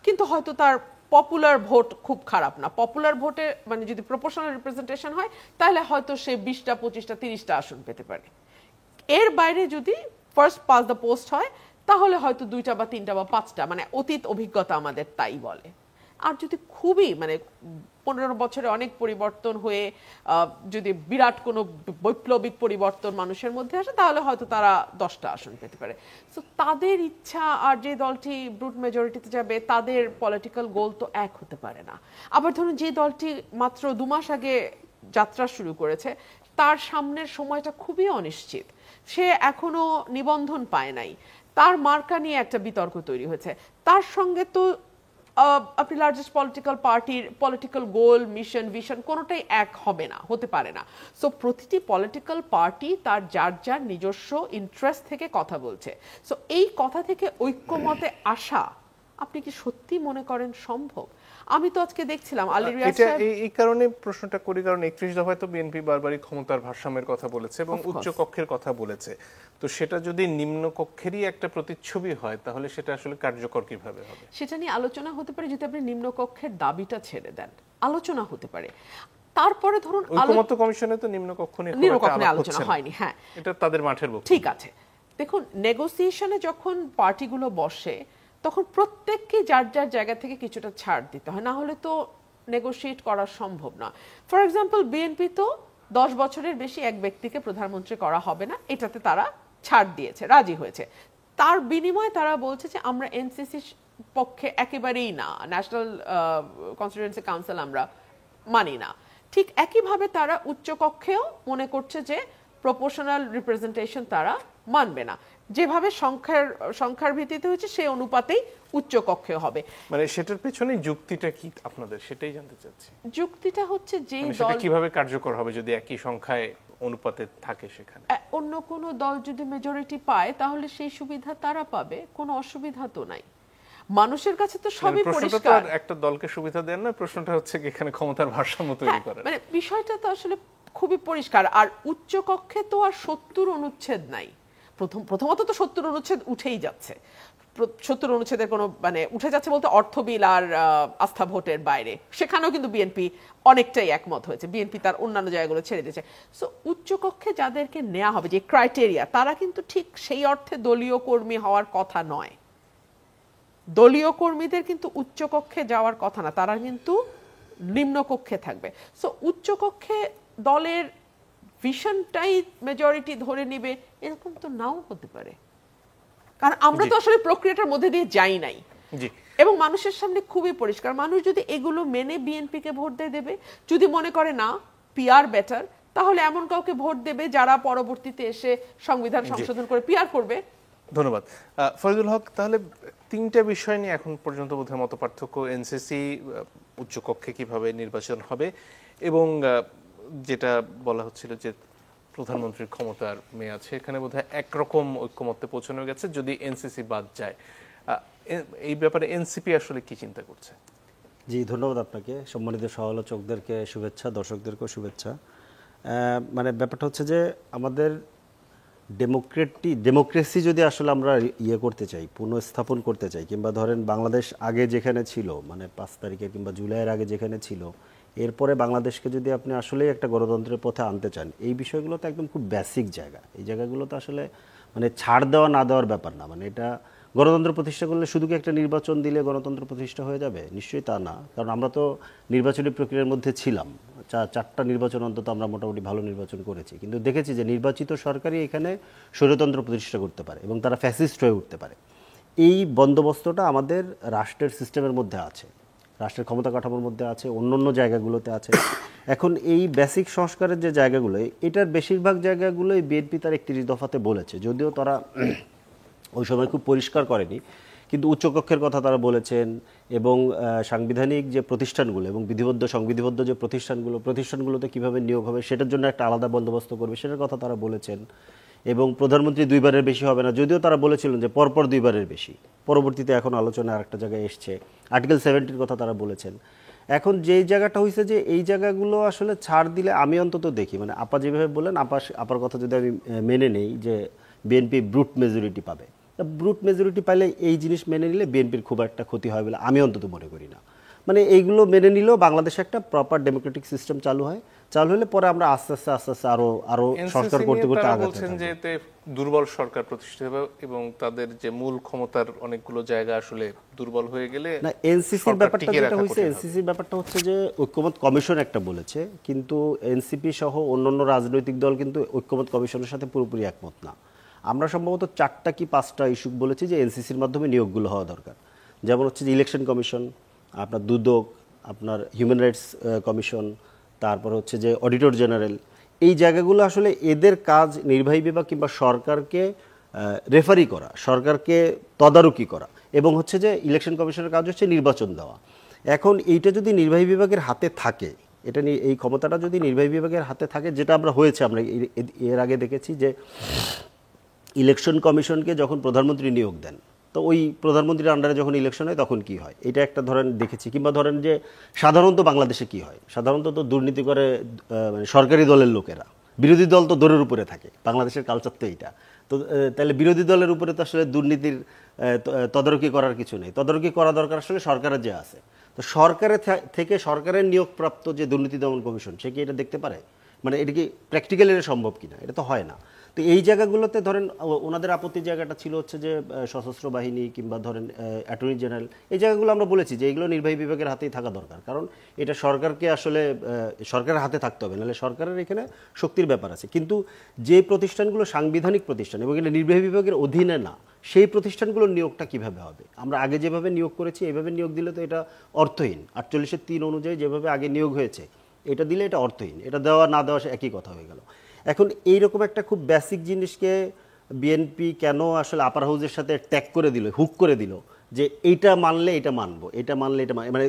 কিন্তু হয়তো তার পপুলার ভোট খুব খারাপ না। পপুলার ভোটে মানে যদি প্রপোর্শনাল রিপ্রেজেন্টেশন হয়, তাহলে হয়তো সে 20টা 25টা 30টা আসন পেতে পারে। এর বাইরে যদি ফার্স্ট পাস দ্য পোস্ট হয়, তাহলে হয়তো 2টা বা 3টা বা 5টা, মানে অতীত অভিজ্ঞতা আমাদের তাই বলে। আর যদি খুবই মানে 15 বছরে অনেক পরিবর্তন হয়ে যদি বিরাট কোনো বৈপ্লবিক পরিবর্তন মানুষের মধ্যে আসে, তাহলে হয়তো তারা 10টা আসন পেতে পারে। সো তাদের ইচ্ছা আর যে দলটি ব্রুট মেজরিটিতে যাবে, তাদের পলিটিক্যাল গোল তো এক হতে পারে না। আবার ধরুন, যে দলটি মাত্র 2 মাস আগে যাত্রা শুরু করেছে, তার সামনের সময়টা খুবই অনিশ্চিত, সে এখনো নিবন্ধন পায় নাই, তার মার্কা নিয়ে একটা বিতর্ক তৈরি হয়েছে। তার সঙ্গে তো আপনি লার্জেস্ট পলিটিক্যাল পার্টির পলিটিক্যাল গোল, মিশন, ভিশন কোনোটাই এক হবে না, হতে পারে না। সো প্রতিটি পলিটিক্যাল পার্টি তার যার যার নিজস্ব ইন্টারেস্ট থেকে কথা বলছে। সো এই কথা থেকে ঐক্যমতে আসা আপনি কি সত্যি মনে করেন সম্ভব? আমি তো আজকে দেখছিলাম আলী রিয়াজ সাহেব, এই কারণে প্রশ্নটা করি, কারণ 31 দফায় তো বিএনপি বারবারই ক্ষমতার ভারসাম্যের কথা বলেছে এবং উচ্চ কক্ষের কথা বলেছে। তো সেটা যদি নিম্ন কক্ষেরই একটা প্রতিচ্ছবি হয়, তাহলে সেটা আসলে কার্যকর কিভাবে হবে? সেটা নিয়ে আলোচনা হতে পারে যদি আপনি নিম্ন কক্ষের দাবিটা ছেড়ে দেন, আলোচনা হতে পারে। তারপরে ধরুন ঐকমত্য কমিশনে তো নিম্ন কক্ষ নিয়ে আলোচনা হয়নি। হ্যাঁ, এটা তাদের মাঠের বক্তব্য। ঠিক আছে। দেখুন, নেগোসিয়েশনে যখন পার্টিগুলো বসে, তখন প্রত্যেককে যার যার জায়গা থেকে কিছুটা ছাড় দিতে হয়, না হলে তো নেগোশিয়েট করা সম্ভব না। ফর এক্সাম্পল, বিএনপি তো 10 বছরের বেশি এক ব্যক্তিকে প্রধানমন্ত্রী করা হবে না, এটাতে তারা ছাড় দিয়েছে, রাজি হয়েছে। তার বিনিময়ে তারা বলছে যে আমরা এনসিসি পক্ষে একেবারেই না, ন্যাশনাল কনস্টিটিউয়েন্সি কাউন্সিল আমরা মানি না। ঠিক একইভাবে তারা উচ্চকক্ষেও মনে করছে যে প্রপোর্শনাল রিপ্রেজেন্টেশন তারা মানবে না। যেভাবে সংখ্যার ভিত্তিতে হচ্ছে, সেই অনুপাতেই উচ্চকক্ষে হবে। মানে সেটার পেছনে যুক্তিটা কি আপনাদের, সেটাই জানতে চাচ্ছি। যুক্তিটা হচ্ছে যে দল কিভাবে কার্যকর হবে যদি একই সংখ্যায় অনুপাতে থাকে, সেখানে অন্য কোনো দল যদি মেজরিটি পায়, তাহলে সেই সুবিধা তারা পাবে, কোনো অসুবিধা তো নাই। মানুষের কাছে তো সবই পরিষ্কার। একটা দলকে সুবিধা দেন না, প্রশ্নটা হচ্ছে কি এখানে ক্ষমতার ভারসাম্য তৈরি করা। মানে বিষয়টা তো আসলে খুবই পরিষ্কার। আর উচ্চকক্ষে তো আর 70 অনুচ্ছেদ নাই। প্রথমত তো 70 অনুচ্ছেদ উঠেই যাচ্ছে। 70 অনুচ্ছেদের কোনো মানে উঠে যাচ্ছে বলতে অর্থ বিল আর আস্থা ভোটের বাইরে, সেখানেও কিন্তু বিএনপি অনেকটাই একমত হয়েছে। বিএনপি তার অন্যান্য জায়গাগুলো ছেড়ে দিয়েছে। সো উচ্চকক্ষে যাদেরকে নেওয়া হবে, যে ক্রাইটেরিয়া, তারা কিন্তু ঠিক সেই অর্থে দলীয় কর্মী হওয়ার কথা নয়। দলীয় কর্মীদের কিন্তু উচ্চকক্ষে যাওয়ার কথা না, তারা কিন্তু নিম্নকক্ষে থাকবে। সো উচ্চকক্ষে দলের ভিশনটাই মেজরিটি ধরে নিবে, এরকম তো নাও হতে পারে, কারণ আমরা তো আসলে প্রক্রিয়াটার মধ্যে দিয়ে যাই নাই। এবং মানুষের সামনে খুবই পরিষ্কার, মানুষ যদি এগুলো মেনে বিএনপিকে ভোট দেবে। যদি মনে করে না পিআর বেটার, তাহলে এমন কাউকে ভোট দেবে যারা পরবর্তীতে এসে সংবিধান সংশোধন করে পিআর করবে। ধন্যবাদ ফরিদুল হক। তাহলে 3টা বিষয় নিয়ে এখন পর্যন্ত বোধহয় মত পার্থক্য, এনসিসি, উচ্চকক্ষে কিভাবে নির্বাচন হবে এবং যেটা বলা হচ্ছিল যে প্রধানমন্ত্রীর ক্ষমতার মেয়াদ, সেখানে বোধহয় একরকম ঐক্যমত্যে পৌঁছানো গেছে যদি এনসিসি বাদ যায়। এই ব্যাপারে এনসিপি আসলে কি চিন্তা করছে? জি, ধন্যবাদ আপনাকে, সম্মানিত সহ-আলোচকদেরকে শুভেচ্ছা, দর্শকদেরকেও শুভেচ্ছা। মানে ব্যাপারটা হচ্ছে যে আমাদের ডেমোক্রেসি যদি আসলে আমরা করতে চাই, পুনঃস্থাপন করতে চাই, কিংবা ধরেন বাংলাদেশ আগে যেখানে ছিল, মানে 5 তারিখে কিংবা জুলাইয়ের আগে যেখানে ছিল, এরপরে বাংলাদেশকে যদি আপনি আসলেই একটা গণতন্ত্রের পথে আনতে চান, এই বিষয়গুলো তো একদম খুব বেসিক জায়গা। এই জায়গাগুলো তো আসলে মানে ছাড় দেওয়া না দেওয়ার ব্যাপার না। মানে এটা গণতন্ত্র প্রতিষ্ঠা করলে শুধু কি একটা নির্বাচন দিলে গণতন্ত্র প্রতিষ্ঠা হয়ে যাবে? নিশ্চয়ই তা না, কারণ আমরা তো নির্বাচনী প্রক্রিয়ার মধ্যে ছিলাম। 4টা নির্বাচন অন্তত আমরা মোটামুটি ভালো নির্বাচন করেছি, কিন্তু দেখেছি যে নির্বাচিত সরকারই এখানে স্বৈরতন্ত্র প্রতিষ্ঠা করতে পারে এবং তারা ফ্যাসিস্ট হয়ে উঠতে পারে। এই বন্দোবস্তটা আমাদের রাষ্ট্রের সিস্টেমের মধ্যে আছে, রাষ্ট্রের ক্ষমতা কাঠামোর মধ্যে আছে, অন্য জায়গাগুলোতে আছে। এখন এই বেসিক সংস্কারের যে জায়গাগুলো, এটার বেশিরভাগ জায়গাগুলোই বিএনপি তার 31 দফাতে বলেছে, যদিও তারা ওই সময় খুব পরিষ্কার করেনি, কিন্তু উচ্চকক্ষের কথা তারা বলেছেন। এবং সাংবিধানিক যে প্রতিষ্ঠানগুলো এবং সংবিধিবদ্ধ যে প্রতিষ্ঠানগুলোতে কীভাবে নিয়োগ হবে সেটার জন্য একটা আলাদা বন্দোবস্ত করবে সেটার কথা তারা বলেছেন। এবং প্রধানমন্ত্রী 2 বারের বেশি হবে না, যদিও তারা বলেছিলেন যে পরপর 2 বারের বেশি। পরবর্তীতে এখন আলোচনা আরেকটা জায়গায় এসছে, আর্টিকেল 70-র কথা তারা বলেছেন। এখন যেই জায়গাটা হয়েছে যে এই জায়গাগুলো আসলে ছাড় দিলে আমি অন্তত দেখি, মানে আপা যেভাবে বললেন, আপার কথা যদি আমি মেনে নেই যে বিএনপি ব্রুট মেজরিটি পাবে, ব্রুট মেজরিটি পাইলে এই জিনিস মেনে নিলে বিএনপির খুব একটা ক্ষতি হয় বলে আমি অন্তত মনে করি না। মানে এইগুলো মেনে নিলেও বাংলাদেশে একটা প্রপার ডেমোক্রেটিক সিস্টেম চালু হলে পরে আমরা আস্তে আস্তে আরো সংস্কার করতে বলছেন যে এতে দুর্বল সরকার প্রতিষ্ঠিত হবে এবং তাদের যে মূল ক্ষমতার অনেকগুলো জায়গা আসলে দুর্বল হয়ে গেলে না। এনসিসির ব্যাপারটা হচ্ছে যে ঐক্যমত কমিশন একটা বলেছে, কিন্তু এনসিপি সহ অন্যান্য রাজনৈতিক দল কিন্তু ঐক্যমত কমিশনের সাথে পুরোপুরি একমত না। আমরা সম্ভবত 4টা কি 5টা ইস্যু বলেছি যে এনসিসির মাধ্যমে নিয়োগগুলো হওয়া দরকার। যেমন হচ্ছে যে ইলেকশন কমিশন, আপনার দুদক, আপনার হিউম্যান রাইটস কমিশন, তারপর হচ্ছে যে অডিটর জেনারেল। এই জায়গাগুলো আসলে এদের কাজ নির্বাহী বিভাগ কিংবা সরকারকে রেফারি করা, সরকারকে তদারকি করা, এবং হচ্ছে যে ইলেকশন কমিশনের কাজ হচ্ছে নির্বাচন দেওয়া। এখন এইটা যদি নির্বাহী বিভাগের হাতে থাকে, এই ক্ষমতাটা যদি নির্বাহী বিভাগের হাতে থাকে, যেটা আমরা এর আগে দেখেছি যে ইলেকশন কমিশনকে যখন প্রধানমন্ত্রী নিয়োগ দেন, তো ওই প্রধানমন্ত্রীর আন্ডারে যখন ইলেকশন হয় তখন কি হয়, এটা একটা ধরেন দেখেছি। কিংবা ধরেন যে সাধারণত বাংলাদেশে কি হয়, সাধারণত তো দুর্নীতি করে মানে সরকারি দলের লোকেরা, বিরোধী দল তো দৌড়ের উপরে থাকে, বাংলাদেশের কালচার তো এইটা। তো তাহলে বিরোধী দলের উপরে তো আসলে দুর্নীতির তদারকি করার কিছু নেই, তদারকি করা দরকার আসলে সরকারের যে আছে। তো সরকারের থেকে সরকারের নিয়োগপ্রাপ্ত যে দুর্নীতি দমন কমিশন, সে কি এটা দেখতে পারে? মানে এটা কি প্র্যাকটিক্যালি সম্ভব কিনা? এটা তো হয় না। তো এই জায়গাগুলোতে ধরেন ওনাদের আপত্তির জায়গাটা ছিল হচ্ছে যে সশস্ত্র বাহিনী কিংবা ধরেন অ্যাটর্নি জেনারেল, এই জায়গাগুলো আমরা বলেছি যে এগুলো নির্বাহী বিভাগের হাতেই থাকা দরকার, কারণ এটা সরকারকে আসলে সরকারের হাতে থাকতে হবে, নাহলে সরকারের এখানে শক্তির ব্যাপার আছে। কিন্তু যে প্রতিষ্ঠানগুলো সাংবিধানিক প্রতিষ্ঠান এবং এটা নির্বাহী বিভাগের অধীনে না, সেই প্রতিষ্ঠানগুলোর নিয়োগটা কিভাবে হবে? আমরা আগে যেভাবে নিয়োগ করেছি এইভাবে নিয়োগ দিলে তো এটা অর্থহীন। 48-3 অনুযায়ী যেভাবে আগে নিয়োগ হয়েছে এটা দিলে এটা অর্থহীন, এটা দেওয়া না দেওয়া একই কথা হয়ে গেল। এখন এইরকম একটা খুব বেসিক জিনিসকে বিএনপি কেন আসলে আপার হাউসের সাথে ট্যাগ করে দিল, হুক করে দিল যে এইটা মানলে এটা মানবো, এটা মানলে এটা মানে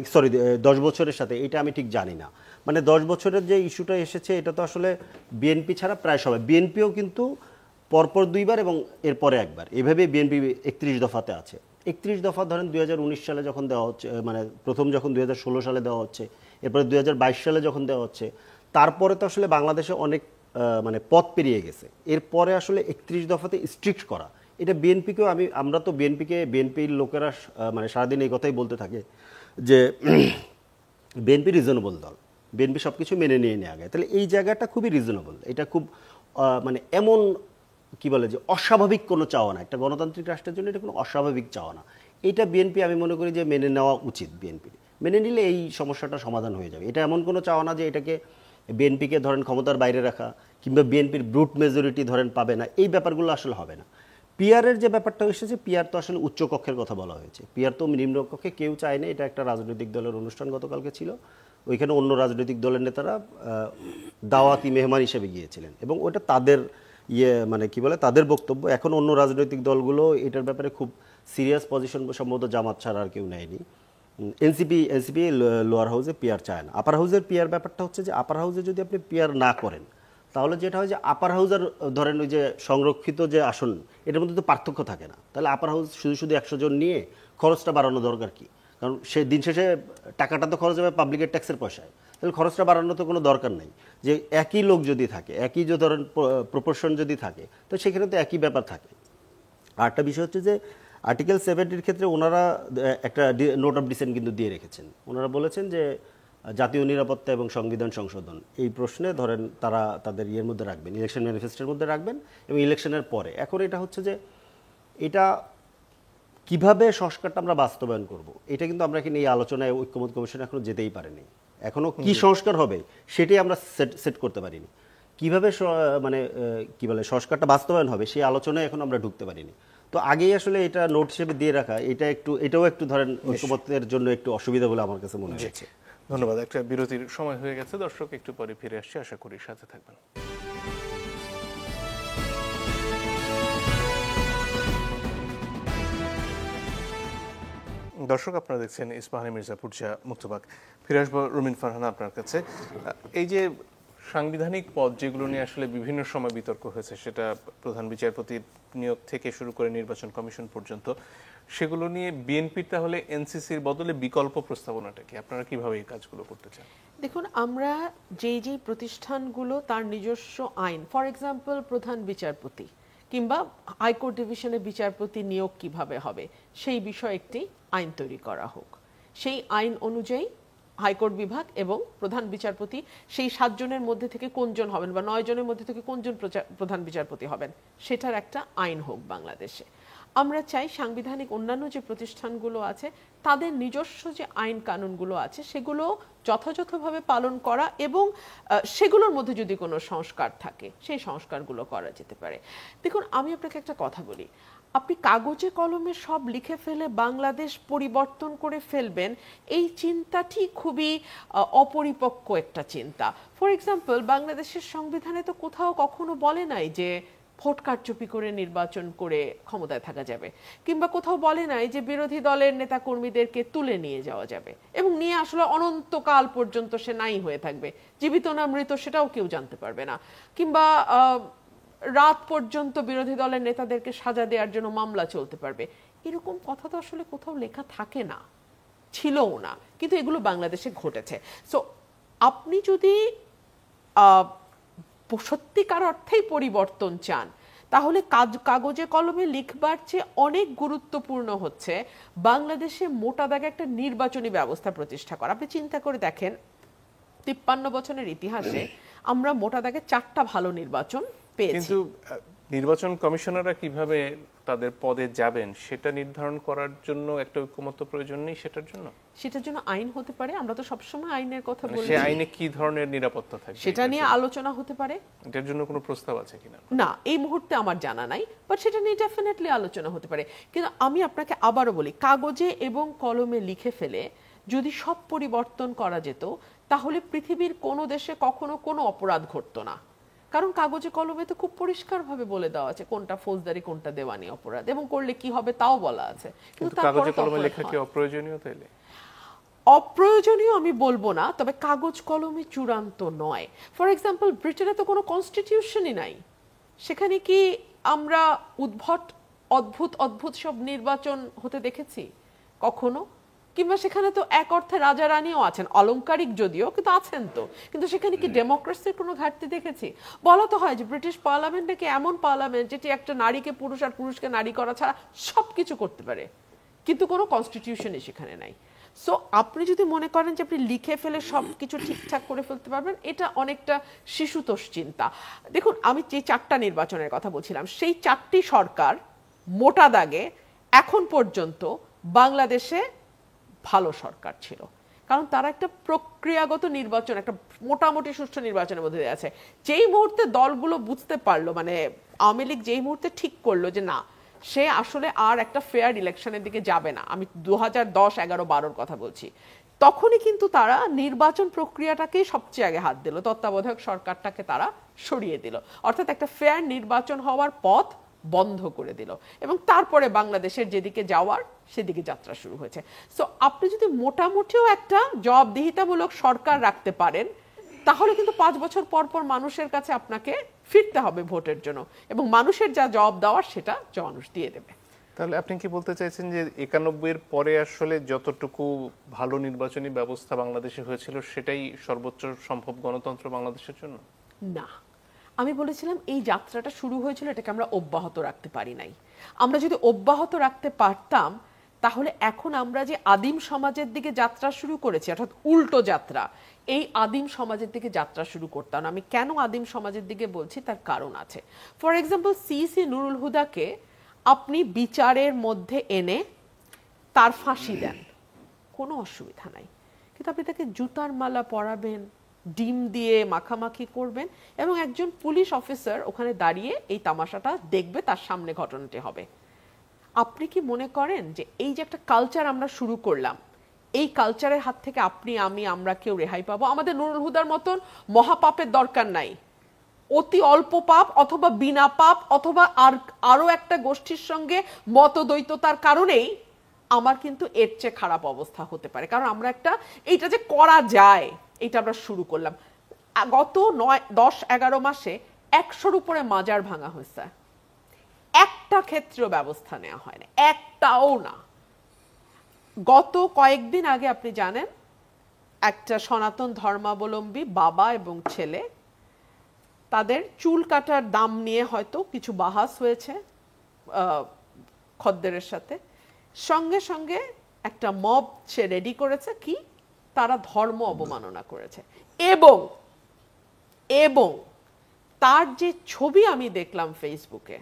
10 বছরের সাথে, এটা আমি ঠিক জানি না। মানে 10 বছরের যে ইস্যুটা এসেছে এটা তো আসলে বিএনপি ছাড়া প্রায় সবাই, বিএনপিও কিন্তু পরপর 2 বার এবং এরপরে একবার, এভাবে বিএনপি 31 দফাতে আছে। 31 দফা ধরেন 2019 সালে যখন দেওয়া হচ্ছে, মানে প্রথম যখন 2016 সালে দেওয়া হচ্ছে, এরপরে 2022 সালে যখন দেওয়া হচ্ছে, তারপরে তো আসলে বাংলাদেশে অনেক মানে পথ পেরিয়ে গেছে। এরপরে আসলে 31 দফাতে স্ট্রিক্ট করা, এটা বিএনপিকেও আমরা তো বিএনপির লোকেরা মানে সারাদিন এই কথাই বলতে থাকে যে বিএনপি রিজনেবল দল, বিএনপি সব কিছু মেনে নিয়ে আগে। তাহলে এই জায়গাটা খুবই রিজনেবল, এটা খুব মানে এমন কি বলে যে অস্বাভাবিক কোনো চাওয়া না, একটা গণতান্ত্রিক রাষ্ট্রের জন্য এটা কোনো অস্বাভাবিক চাওয়া না। এটা বিএনপি আমি মনে করি যে মেনে নেওয়া উচিত, বিএনপির মেনে নিলে এই সমস্যাটা সমাধান হয়ে যাবে। এটা এমন কোনো চাওয়া না যে এটাকে বিএনপিকে ধরেন ক্ষমতার বাইরে রাখা কিংবা বিএনপির ব্রুট মেজরিটি ধরেন পাবে না, এই ব্যাপারগুলো আসলে হবে না। পিআরের যে ব্যাপারটা এসেছে, পিআর তো আসলে উচ্চকক্ষের কথা বলা হয়েছে, পিআর তো নিম্নকক্ষে কেউ চায় না। এটা একটা রাজনৈতিক দলের অনুষ্ঠান গতকালকে ছিল, ওইখানে অন্য রাজনৈতিক দলের নেতারা দাওয়াতি মেহমান হিসেবে গিয়েছিলেন এবং ওটা তাদের মানে কি বলে তাদের বক্তব্য। এখন অন্য রাজনৈতিক দলগুলো এটার ব্যাপারে খুব সিরিয়াস পজিশন সম্ভবত জামাত ছাড়া আর কেউ নেয়নি। এনসিপি লোয়ার হাউসে পিয়ার চায় না। আপার হাউসের পিয়ার ব্যাপারটা হচ্ছে যে আপার হাউসে যদি আপনি পিয়ার না করেন তাহলে যেটা হয় যে আপার হাউস আর ধরেন ওই যে সংরক্ষিত যে আসন এটার মধ্যে তো পার্থক্য থাকে না। তাহলে আপার হাউস শুধু 100 জন নিয়ে খরচটা বাড়ানো দরকার কি? কারণ সে দিন শেষে টাকাটা তো খরচ হবে পাবলিকের ট্যাক্সের পয়সায়, তাহলে খরচটা বাড়ানোর তো কোনো দরকার নেই। যে একই লোক যদি থাকে, একই যে ধরেন প্রপোর্শন যদি থাকে, তো সেখানে তো একই ব্যাপার থাকে। আর একটা বিষয় হচ্ছে যে আর্টিকেল 70-র ক্ষেত্রে ওনারা একটা নোট অফ ডিসেন্ট কিন্তু দিয়ে রেখেছেন। ওনারা বলেছেন যে জাতীয় নিরাপত্তা এবং সংবিধান সংশোধন এই প্রশ্নে ধরেন তারা তাদের ইয়ের মধ্যে রাখবেন, ইলেকশন ম্যানিফেস্টোর মধ্যে রাখবেন এবং ইলেকশনের পরে। এখন এটা হচ্ছে যে এটা কিভাবে সংস্কারটা আমরা বাস্তবায়ন করব, এটা কিন্তু আমরা এখানে এই আলোচনায় ঐক্যমত্য কমিশনে এখনো যেতেই পারিনি। এখনো কি সংস্কার হবে সেটাই আমরা সেট করতে পারিনি। কিভাবে মানে কি বলে সংস্কারটা বাস্তবায়ন হবে সেই আলোচনায় এখন আমরা ঢুকতে পারিনি। তো আগেই আসলে এটা নোট হিসেবে দিয়ে রাখা এটাও একটু ধরেন ঐক্যমত্যের জন্য একটু অসুবিধা বলে আমার কাছে মনে হয়েছে। ধন্যবাদ। একটা বিরতির সময় হয়ে গেছে দর্শক, একটু পরে ফিরে আসছি, আশা করি সাথে থাকবেন। দর্শক আপনারা দেখছেন ইস্পাহানি মির্জাপুর যা মুক্তবাক। ফিরে আসবো রুমিন ফারহানা আপনার কাছে। এই যে সাংবিধানিক পদ যেগুলো নিয়ে আসলে বিভিন্ন সময় বিতর্ক হয়েছে, সেটা প্রধান বিচারপতির নিয়োগ থেকে শুরু করে নির্বাচন কমিশন পর্যন্ত, সেগুলো নিয়ে বিএনপির তাহলে এনসিসির বদলে বিকল্প প্রস্তাবনাটা কি? আপনারা কিভাবে এই কাজগুলো করতে চান? দেখুন, আমরা যেই প্রতিষ্ঠানগুলো তার নিজস্ব আইন, ফর এক্সাম্পল প্রধান বিচারপতি কিংবা হাইকোর্ট ডিভিশনের বিচারপতি নিয়োগ কিভাবে হবে সেই বিষয়ে একটি আইন তৈরি করা হোক। সেই আইন অনুযায়ী হাইকোর্ট বিভাগ এবং প্রধান বিচারপতি সেই 7 জনের মধ্যে থেকে কোনজন হবেন বা 9 জনের মধ্যে থেকে কোনজন প্রধান বিচারপতি হবেন সেটার একটা আইন হোক বাংলাদেশে। আমরা চাই সাংবিধানিক অন্যান্য যে প্রতিষ্ঠানগুলো আছে তাদের নিজস্ব যে আইন কানুনগুলো আছে সেগুলো যথাযথভাবে পালন করা এবং সেগুলোর মধ্যে যদি কোনো সংস্কার থাকে সেই সংস্কারগুলো করা যেতে পারে। দেখুন, আমি আপনাকে একটা কথা বলি, আপনি কাগজে কলমে সব লিখে ফেলে বাংলাদেশ পরিবর্তন করে ফেলবেন, এই চিন্তাটি খুবই অপরিপক্ক একটা চিন্তা। ফর এক্সাম্পল, বাংলাদেশের সংবিধানে তো কোথাও কখনো বলে নাই যে ভোট কারচুপি করে নির্বাচন করে ক্ষমতায় থাকা যাবে, কিংবা কোথাও বলে নাই যে বিরোধী দলের নেতা কর্মীদেরকে তুলে নিয়ে যাওয়া যাবে এবং নিয়ে আসলে অনন্তকাল পর্যন্ত সে নাই হয়ে থাকবে, জীবিত না মৃত সেটাও কেউ জানতে পারবে না, কিংবা রাত পর্যন্ত বিরোধী দলের নেতাদেরকে সাজা দেওয়ার জন্য মামলা চলতে পারবে। এরকম কথা তো আসলে কোথাও লেখা থাকে না, ছিলও না, কিন্তু এগুলো বাংলাদেশে ঘটেছে। সো আপনি যদি সত্যিকার অর্থেই পরিবর্তন চান তাহলে কাগজে কলমে লিখবার চেয়ে অনেক গুরুত্বপূর্ণ হচ্ছে বাংলাদেশে মোটা দাগে একটা নির্বাচনী ব্যবস্থা প্রতিষ্ঠা করা। আপনি চিন্তা করে দেখেন, 53 বছরের ইতিহাসে আমরা মোটা দাগে 4টা ভালো নির্বাচন পেয়েছি। কিন্তু নির্বাচন কমিশনাররা কিভাবে তাদের পদে যাবেন সেটা নির্ধারণ করার জন্য একটা ঐক্যমত্য প্রয়োজন নেই? সেটার জন্য আইন হতে পারে। আমরা তো সবসময় আইনের কথা বলি, সেই আইনে কি ধরনের নিরাপত্তা থাকবে সেটা নিয়ে আলোচনা হতে পারে। এটার জন্য কোনো প্রস্তাব আছে কিনা না এই মুহূর্তে আমার জানা নাই, বাট সেটা নিয়ে ডেফিনেটলি আলোচনা হতে পারে। কিন্তু আমি আপনাকে আবারও বলি, কাগজে এবং কলমে লিখে ফেলে যদি সব পরিবর্তন করা যেত তাহলে পৃথিবীর কোনো দেশে কখনো কোনো অপরাধ ঘটতো না। কারণ কাগজে কলমে তো খুব পরিষ্কারভাবে বলে দেওয়া আছে কোনটা ফৌজদারি কোনটা দেওয়ানি অপরাধ এবং করলে কি হবে তাও বলা আছে। কিন্তু কাগজে কলমে লেখা কি অপ্রয়োজনীয়? তাইলে অপ্রয়োজনীয় আমি বলবো না, তবে কাগজ কলমে চূড়ান্ত নয়। ফর এক্সাম্পল, ব্রিটেনে তো কোনো কনস্টিটিউশনই নাই, সেখানে কি আমরা অদ্ভুত সব নির্বাচন হতে দেখেছি কখনো? কিংবা সেখানে তো এক অর্থে রাজা রানীও আছেন, অলংকারিক যদিও কিন্তু আছেন তো, কিন্তু সেখানে কি ডেমোক্রেসির কোনো ঘাটতি দেখেছি? বলা তো হয় যে ব্রিটিশ পার্লামেন্টে কি এমন পার্লামেন্ট যেটি একটা নারীকে পুরুষ আর পুরুষকে নারী করা ছাড়া সবকিছু করতে পারে, কিন্তু কোনো কনস্টিটিউশনই সেখানে নাই। সো আপনি যদি মনে করেন যে আপনি লিখে ফেলে সবকিছু ঠিকঠাক করে ফেলতে পারবেন, এটা অনেকটা শিশুতোষ চিন্তা। দেখুন, আমি যে 4টা নির্বাচনের কথা বলছিলাম সেই 4টি সরকার মোটা দাগে এখন পর্যন্ত বাংলাদেশে ভালো সরকার ছিল, কারণ তারা একটা প্রক্রিয়াগত নির্বাচন, একটা মোটামুটি সুষ্ঠু নির্বাচনের মধ্যে আছে। যেই মুহূর্তে দলগুলো বুঝতে পারলো, মানে আওয়ামী লীগ যেই মুহূর্তে ঠিক করলো যে না সে আসলে আর একটা ফেয়ার ইলেকশনের দিকে যাবে না, আমি 2010, 11, 12 কথা বলছি, তখনই কিন্তু তারা নির্বাচন প্রক্রিয়াটাকেই সবচেয়ে আগে হাত দিল, তত্ত্বাবধায়ক সরকারটাকে তারা সরিয়ে দিল। অর্থাৎ একটা ফেয়ার নির্বাচন হওয়ার পথ বন্ধ করে দিল এবং তারপরে বাংলাদেশের যেদিকে যাওয়ার সেদিকে যাত্রা শুরু হয়েছে। সো আপনি যদি মোটামুটিও একটা জবাবদিহিতামূলক সরকার রাখতে পারেন তাহলে কিন্তু 5 বছর পর পর মানুষের কাছে আপনাকে ফিরতে হবে ভোটের জন্য এবং মানুষের যা জবাব দেওয়ার সেটা মানুষ দিয়ে দেবে। তাহলে আপনি কি বলতে চাইছেন যে 91-এর পরে আসলে যতটুকু ভালো নির্বাচনী ব্যবস্থা বাংলাদেশে হয়েছিল সেটাই সর্বোচ্চ সম্ভব গণতন্ত্র বাংলাদেশের জন্য? না, আমি বলেছিলাম এই যাত্রাটা শুরু হয়েছিল, এটাকে আমরা অব্যাহত রাখতে পারি নাই। আমরা যদি অব্যাহত রাখতে পারতাম তাহলে এখন আমরা যে আদিম সমাজের দিকে যাত্রা শুরু করেছি, অর্থাৎ উল্টো যাত্রা, এই আদিম সমাজের দিকে যাত্রা শুরু করতাম। আমি কেন আদিম সমাজের দিকে বলছি তার কারণ আছে। ফর এক্সাম্পল সিসি নুরুল হুদাকে আপনি বিচারের মধ্যে এনে তার ফাঁসি দেন, কোনো অসুবিধা নাই, কিন্তু আপনি তাকে জুতার মালা পরাবেন, ডিম দিয়ে মাখামাখি করবেন এবং একজন পুলিশ অফিসার ওখানে দাঁড়িয়ে এই তামাশাটা দেখবে, তার সামনে ঘটনাটি হবে। আপনি কি মনে করেন যে এই যে একটা কালচার আমরা শুরু করলাম, এই কালচারের হাত থেকে আপনি আমরা কেউ রেহাই পাবো? আমাদের নুরুল হুদার মতন মহাপাপের দরকার নাই, অতি অল্প পাপ অথবা বিনা পাপ অথবা আরো একটা গোষ্ঠীর সঙ্গে মতদ্বৈততার কারণেই আমার কিন্তু এর চেয়ে খারাপ অবস্থা হতে পারে। কারণ আমরা এইটা যে করা যায় এটা আমরা শুরু করলাম। গত 10-11 মাসে 100-র উপরে মাজার ভাঙা হয়েছে, একটা ক্ষেত্রেও ব্যবস্থা নেওয়া হয় না, একটাও না। গত কয়েকদিন আগে আপনি জানেন একটা সনাতন ধর্মাবলম্বী বাবা এবং ছেলে, তাদের চুল কাটার দাম নিয়ে হয়তো কিছু বাহাস হয়েছে খদ্দেরের সাথে, সঙ্গে সঙ্গে একটা মব সে রেডি করেছে, কি তারা ধর্ম অবমাননা করেছে এবং তার যে ছবি আমি দেখলাম ফেসবুকে,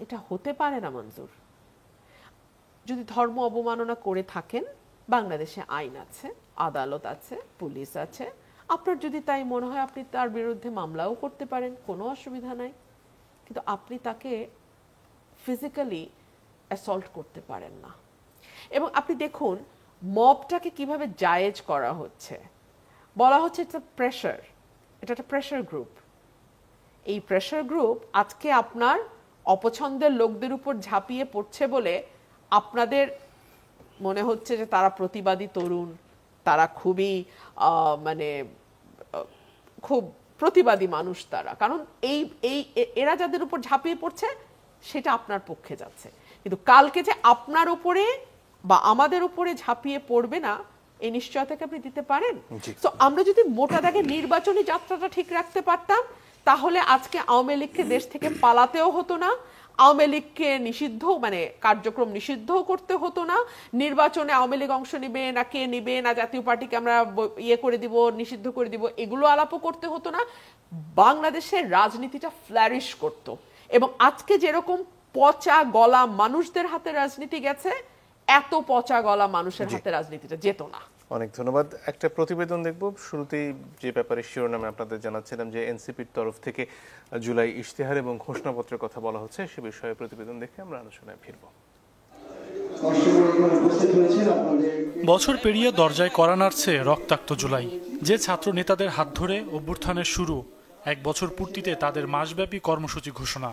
এটা হতে পারে না মঞ্জুর। যদি ধর্ম অবমাননা করে থাকেন, বাংলাদেশে আইন আছে, আদালত আছে, পুলিশ আছে, আপনার যদি তাই মনে হয় আপনি তার বিরুদ্ধে মামলাও করতে পারেন, কোনো অসুবিধা নাই, কিন্তু আপনি তাকে ফিজিক্যালি অ্যাসল্ট করতে পারেন না। এবং আপনি দেখুন মবটাকে কিভাবে জায়েজ করা হচ্ছে, বলা হচ্ছে এটা প্রেশার, এটা একটা প্রেশার গ্রুপ। এই প্রেশার গ্রুপ আজকে আপনার অপছন্দের লোকদের উপর ঝাঁপিয়ে পড়ছে বলে আপনাদের মনে হচ্ছে যে তারা প্রতিবাদী তরুণ, তারা খুবই খুব প্রতিবাদী মানুষ তারা, কারণ এরা যাদের উপর ঝাঁপিয়ে পড়ছে সেটা আপনার পক্ষে যাচ্ছে। কিন্তু কালকে যে আপনার উপরে বা আমাদের উপরে ঝাঁপিয়ে পড়বে না, এই নিশ্চয়তাকে আপনি দিতে পারেন? তো আমরা যদি মোটা দাগে নির্বাচনী যাত্রাটা ঠিক রাখতে পারতাম তাহলে আজকে আওয়ামী লীগকে দেশ থেকে পালাতেও হতো না, আওয়ামী লীগকে নিষিদ্ধ কার্যক্রম নিষিদ্ধ করতে হতো না, নির্বাচনে আওয়ামী লীগ অংশ নিবে না কে নিবে না, জাতীয় পার্টিকে আমরা করে দিব, নিষিদ্ধ করে দিব, এগুলো আলাপও করতে হতো না। বাংলাদেশের রাজনীতিটা ফ্লারিশ করত এবং আজকে যেরকম পচা গলা মানুষদের হাতে রাজনীতি গেছে, এত পচা গলা মানুষের হাতে রাজনীতিটা যেত না। অনেক ধন্যবাদ। একটা প্রতিবেদন দেখব। শুরুতেই যে ব্যাপারে শিরোনামে আপনাদের জানাচ্ছিলাম যে এনসিপির তরফ থেকে জুলাই ইশতেহার এবং ঘোষণাপত্রের কথা বলা হচ্ছে, সে বিষয়ে প্রতিবেদন দেখে আমরা আলোচনায় ফিরব। বছর পেরিয়ে দরজায় কড়া নাড়ছে রক্তাক্ত জুলাই। যে ছাত্র নেতাদের হাত ধরে অভ্যুত্থানের শুরু, 1 বছর পূর্তিতে তাদের মাসব্যাপী কর্মসূচি ঘোষণা।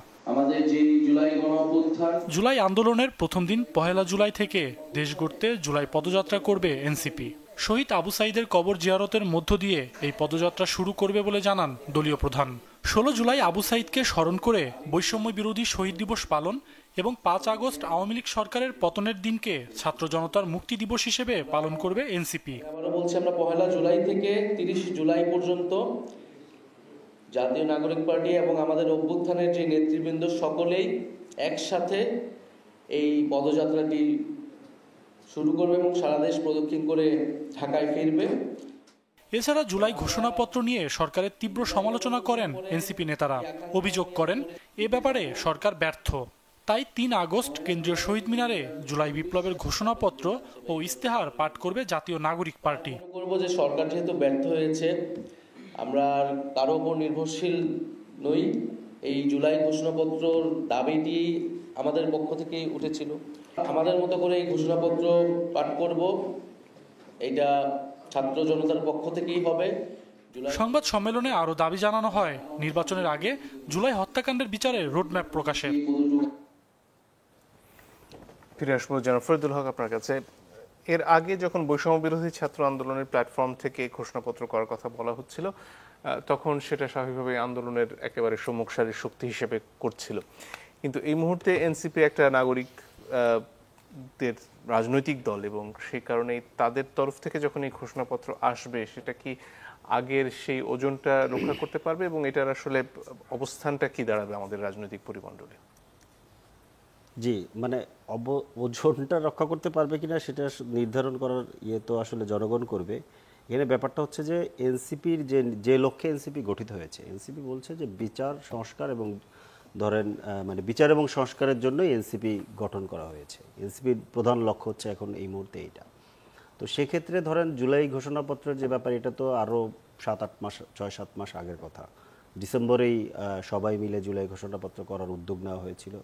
জুলাই আন্দোলনের প্রথম দিন 1 জুলাই থেকে দেশ গড়তে জুলাই পদযাত্রা করবে এনসিপি। শহীদ আবু সাইদের কবর জিয়ারতের মধ্য দিয়ে এই পদযাত্রা শুরু করবে বলে জানান দলীয় প্রধান। 16 জুলাই আবু সাইদকে স্মরণ করে বৈষম্য বিরোধী শহীদ দিবস পালন এবং 5 আগস্ট আওয়ামী লীগ সরকারের পতনের দিনকে ছাত্র জনতার মুক্তি দিবস হিসেবে পালন করবে এনসিপি। বলছি আমরা 1 জুলাই থেকে 30 জুলাই পর্যন্ত জাতীয় নাগরিক পার্টি এবং আমাদের অভ্যুত্থানের যে নেতৃবৃন্দ সকলেই একসাথে এই পদযাত্রাটি শুরু করবে এবং সারা দেশ প্রদক্ষিণ করে ঢাকায় ফিরবে। এছাড়া জুলাই ঘোষণাপত্র নিয়ে সরকারের তীব্র সমালোচনা করেন এনসিপি নেতারা। অভিযোগ করেন এ ব্যাপারে সরকার ব্যর্থ। তাই 3 আগস্ট কেন্দ্রীয় শহীদ মিনারে জুলাই বিপ্লবের ঘোষণাপত্র ও ইশতেহার পাঠ করবে জাতীয় নাগরিক পার্টি। করব যে সরকার যেহেতু ব্যর্থ হয়েছে, আমরা কারো উপর নির্ভরশীল নই। এই জুলাই ঘোষণাপত্রর দাবিটি আমাদের পক্ষ থেকেই উঠেছিল। আমাদের মতো করে এই ঘোষণাপত্র পাঠ করব, এটা ছাত্র জনতার পক্ষ থেকেই হবে সংবাদ সম্মেলনে আরও দাবি জানানো হয় নির্বাচনের আগে জুলাই হত্যাকাণ্ডের বিচারে রোডম্যাপ প্রকাশের। ফিরে আসবো জনাব ফরিদুল হক আপনার কাছে। এর আগে যখন বৈষম্য বিরোধী ছাত্র আন্দোলনের প্ল্যাটফর্ম থেকে ঘোষণাপত্র করার কথা বলা হচ্ছিল, তখন সেটা স্বাভাবিকভাবে আন্দোলনের একেবারে সম্মুখ সারির শক্তি হিসেবে করছিল। কিন্তু এই মুহূর্তে এনসিপি একটা নাগরিকদের রাজনৈতিক দল, এবং সেই কারণেই তাদের তরফ থেকে যখন এই ঘোষণাপত্র আসবে, সেটা কি আগের সেই ওজনটা রক্ষা করতে পারবে, এবং এটার আসলে অবস্থানটা কি দাঁড়াবে আমাদের রাজনৈতিক পরিমণ্ডলে? জি, মানে ওজনটা রক্ষা করতে পারবে কিনা সেটা নির্ধারণ করার তো আসলে জনগণ করবে। এখানে ব্যাপারটা হচ্ছে যে এনসিপির যে লক্ষ্যে এনসিপি গঠিত হয়েছে, এনসিপি বলছে যে বিচার সংস্কার এবং ধরেন মানে বিচার এবং সংস্কারের জন্য এনসিপি গঠন করা হয়েছে। এনসিপির প্রধান লক্ষ্য হচ্ছে এখন এই মুহূর্তে এইটা। তো সেক্ষেত্রে ধরেন জুলাই ঘোষণাপত্রের যে ব্যাপার, এটা তো আরও 6-7 মাস আগের কথা। ডিসেম্বরেই সবাই মিলে জুলাই ঘোষণাপত্র করার উদ্যোগ নেওয়া হয়েছিল,